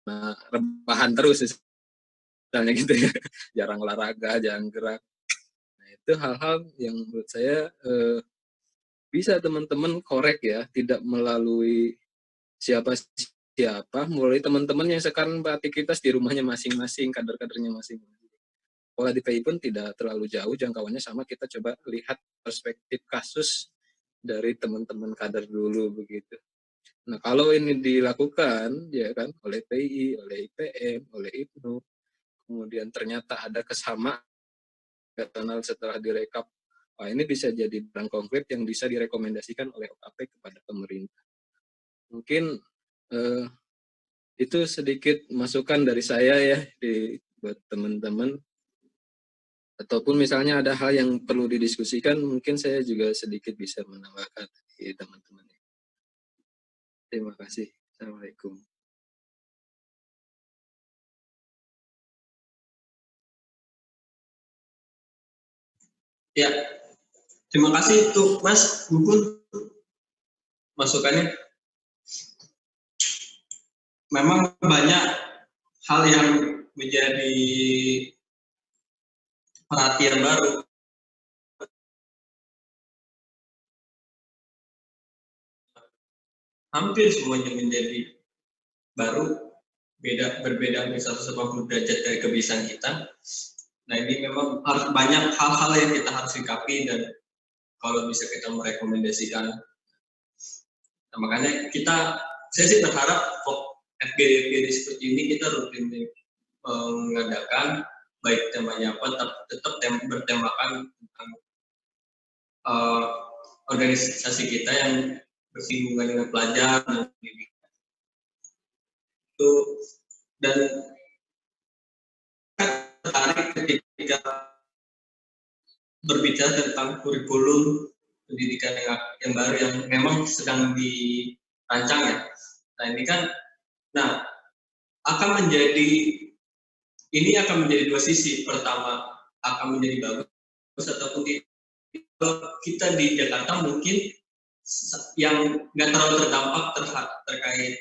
Nah, rebahan terus misalnya gitu ya, jarang olahraga, jarang gerak. Nah, itu hal-hal yang menurut saya bisa teman-teman korek ya, tidak melalui siapa, melalui teman-teman yang sekarang beraktivitas di rumahnya masing-masing, kader-kadernya masing-masing. Pola di PI pun tidak terlalu jauh jangkauannya, sama kita coba lihat perspektif kasus dari teman-teman kader dulu begitu. Nah, kalau ini dilakukan ya kan oleh PI, oleh IPM, oleh IPNU, kemudian ternyata ada kesamaan setelah direkap, wah ini bisa jadi barang konkret yang bisa direkomendasikan oleh OKP kepada pemerintah. Mungkin itu sedikit masukan dari saya ya buat teman-teman. Ataupun misalnya ada hal yang perlu didiskusikan, mungkin saya juga sedikit bisa menambahkan di teman-teman. Terima kasih. Assalamualaikum. Ya, terima kasih untuk Mas Gugum masukannya. Memang banyak hal yang menjadi perhatian baru. hampir semuanya menjadi baru, berbeda hampir 180 derajat dari kebiasaan kita. Nah ini memang harus banyak hal-hal yang kita harus sikapi, dan kalau bisa kita merekomendasikan. Nah, makanya saya sih berharap FGD seperti ini kita rutin mengadakan, baik temanya apa, tetap bertemakan tentang organisasi kita yang bersinggungan dengan pelajar dan pendidikan. Itu, dan tertarik ketika berbicara tentang kurikulum pendidikan yang baru yang memang sedang dirancang ya. Nah ini kan, akan menjadi dua sisi. Pertama akan menjadi bagus ataupun tidak. Kita di Jakarta mungkin yang nggak terlalu terdampak terkait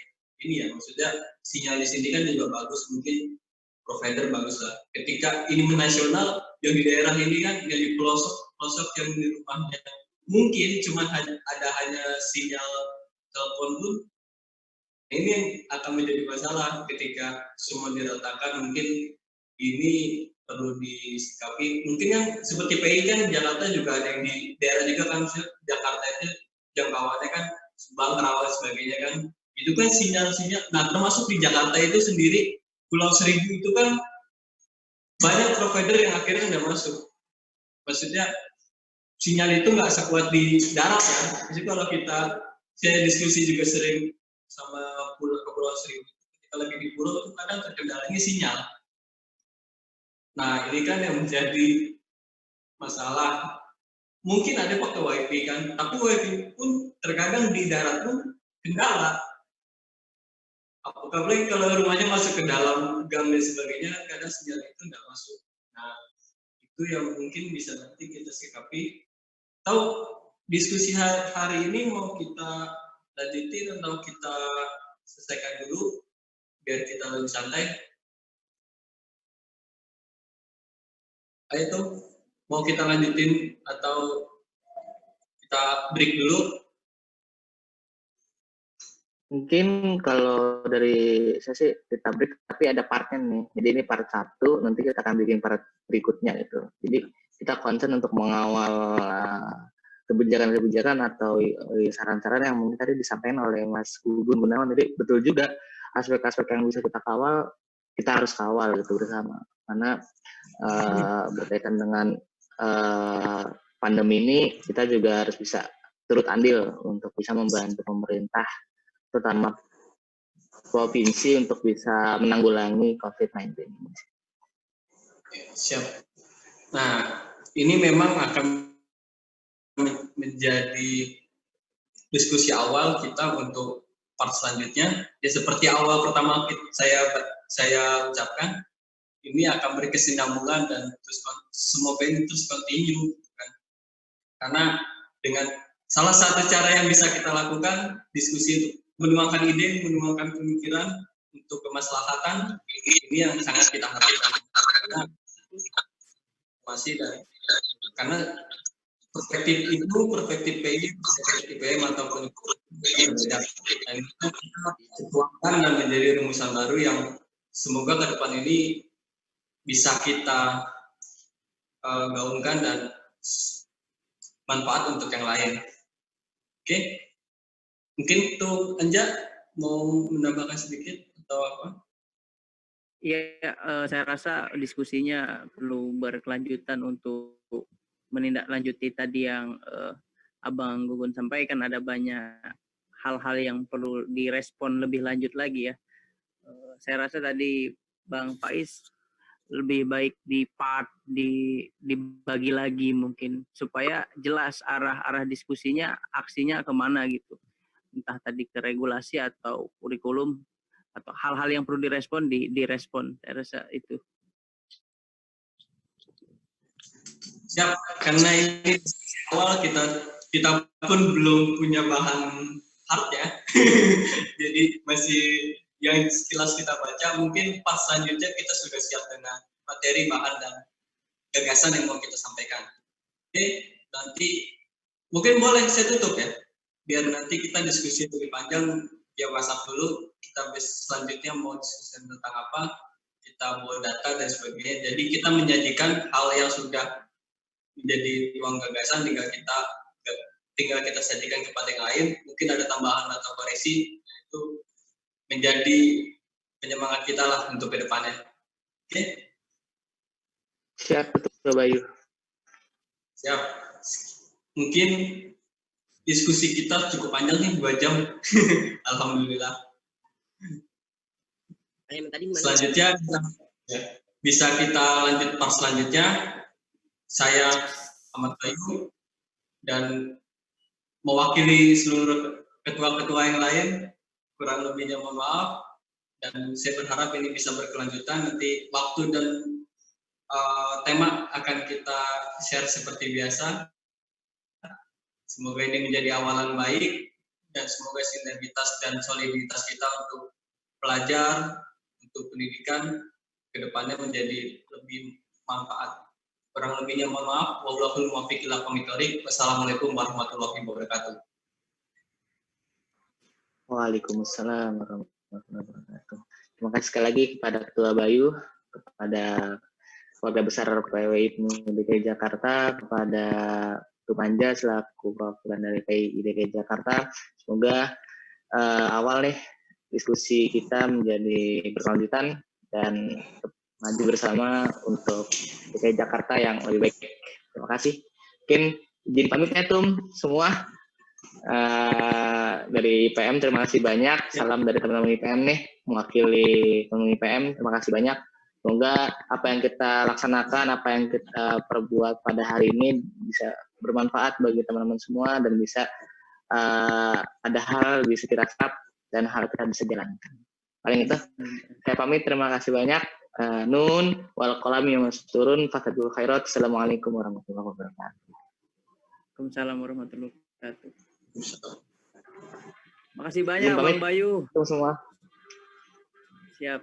ini ya, maksudnya sinyal di sini kan juga bagus, mungkin provider bagus lah. Ketika ini menasional, yang di daerah ini kan, yang di pelosok yang di rumahnya mungkin cuma hanya sinyal telepon pun, ini yang akan menjadi masalah ketika semua diratakan. Mungkin ini perlu disikapi. Mungkin yang seperti PI kan Jakarta juga ada yang di daerah juga kan, Jakarta itu jangkauannya kan Subang, Kerawang sebagainya kan, itu kan sinyal-sinyal. Nah termasuk di Jakarta itu sendiri, Pulau Seribu itu kan banyak provider yang akhirnya nggak masuk. Maksudnya sinyal itu nggak sekuat di darat kan. Jadi kalau saya diskusi juga sering sama Pulau Seribu, kita lagi di pulau itu kadang terkendalanya sinyal. Nah ini kan yang menjadi masalah. Mungkin ada pakai WiFi kan, tapi WiFi pun terkadang di darat pun kendala. Apalagi kalau rumahnya masuk ke dalam gang dan sebagainya, kadang sinyal itu nggak masuk. Nah itu yang mungkin bisa nanti kita sikapi. Tahu diskusi hari ini mau kita lanjutin atau kita selesaikan dulu biar kita lebih santai? Ayo tuh, mau kita lanjutin atau kita break dulu? Mungkin kalau dari saya sih kita break, tapi ada partnya nih. Jadi ini part 1, nanti kita akan bikin part berikutnya gitu. Jadi kita concern untuk mengawal kebijakan-kebijakan atau saran-saran yang mungkin tadi disampaikan oleh Mas Gugun Gunawan. Jadi betul juga aspek-aspek yang bisa kita kawal, kita harus kawal gitu bersama. Karena berkaitan dengan pandemi ini, kita juga harus bisa turut andil untuk bisa membantu pemerintah, terutama provinsi, untuk bisa menanggulangi COVID-19 ini. Siap. Nah, ini memang akan menjadi diskusi awal kita untuk part selanjutnya. Ya seperti awal pertama saya ucapkan, ini akan berkesinambungan dan terus semoga ini terus continue kan? Karena dengan salah satu cara yang bisa kita lakukan diskusi untuk menuangkan ide, menuangkan pemikiran untuk kemaslahatan, ini yang sangat kita harapkan. Karena perspektif itu, perspektif PI, perspektif PM ataupun berbeda. Dan itu dituangkan dan menjadi rumusan baru yang semoga ke depan ini bisa kita gaungkan dan manfaat untuk yang lain. Oke, mungkin itu Anja mau menambahkan sedikit atau apa? Iya, saya rasa diskusinya perlu berkelanjutan untuk menindaklanjuti tadi yang Abang Gugun sampaikan. Ada banyak hal-hal yang perlu direspon lebih lanjut lagi ya. Saya rasa tadi Bang Faiz lebih baik dibagi lagi mungkin supaya jelas arah diskusinya, aksinya kemana gitu. Entah tadi ke regulasi atau kurikulum atau hal-hal yang perlu direspon. Saya rasa itu. Siap, karena ini awal kita pun belum punya bahan hard ya. Jadi masih yang sekilas kita baca, mungkin pas selanjutnya kita sudah siap dengan materi, bahan, dan gagasan yang mau kita sampaikan. Oke, nanti mungkin boleh saya tutup ya. biar nanti kita diskusi lebih panjang via WhatsApp dulu. Kita selanjutnya mau diskusi tentang apa, kita mau data dan sebagainya. Jadi kita menyajikan hal yang sudah menjadi tuang gagasan, tinggal kita sajikan kepada yang lain. Mungkin ada tambahan atau koreksi, itu menjadi penyemangat kita lah untuk ke depannya. Oke? Siap, betul Bayu. Siap. Mungkin diskusi kita cukup panjang nih, 2 jam. Alhamdulillah. Selanjutnya bisa kita lanjut part selanjutnya. Saya Ahmad Bayu dan mewakili seluruh ketua-ketua yang lain, kurang lebihnya mohon maaf, dan saya berharap ini bisa berkelanjutan. Nanti waktu dan tema akan kita share seperti biasa. Semoga ini menjadi awalan baik dan semoga sinergitas dan soliditas kita untuk pelajar, untuk pendidikan ke depannya menjadi lebih manfaat. Kurang lebihnya mohon maaf. Wallahul muwaffiq ila aqwamit thoriq. Wassalamualaikum warahmatullahi wabarakatuh. Waalaikumsalam warahmatullahi wabarakatuh. Terima kasih sekali lagi kepada Ketua Bayu, kepada keluarga besar PWI DKI Jakarta, kepada Tumanja selaku perwakilan dari PI DKI Jakarta. Semoga awal nih diskusi kita menjadi berkelanjutan dan maju bersama untuk DKI Jakarta yang lebih baik. Terima kasih. Mungkin izin pamit ya semua. Dari IPM terima kasih banyak. Salam dari teman-teman IPM nih, mewakili teman-teman IPM. Terima kasih banyak. Semoga apa yang kita laksanakan, apa yang kita perbuat pada hari ini bisa bermanfaat bagi teman-teman semua dan bisa ada hal bisa kita serap dan hal kita bisa jalankan. Paling itu, saya pamit. Terima kasih banyak. Nun wal qalami masturun fathul khairat. Assalamualaikum warahmatullahi wabarakatuh. Waalaikumsalam warahmatullahi wabarakatuh. Makasih banyak Bang Bayu. Semua. Siap.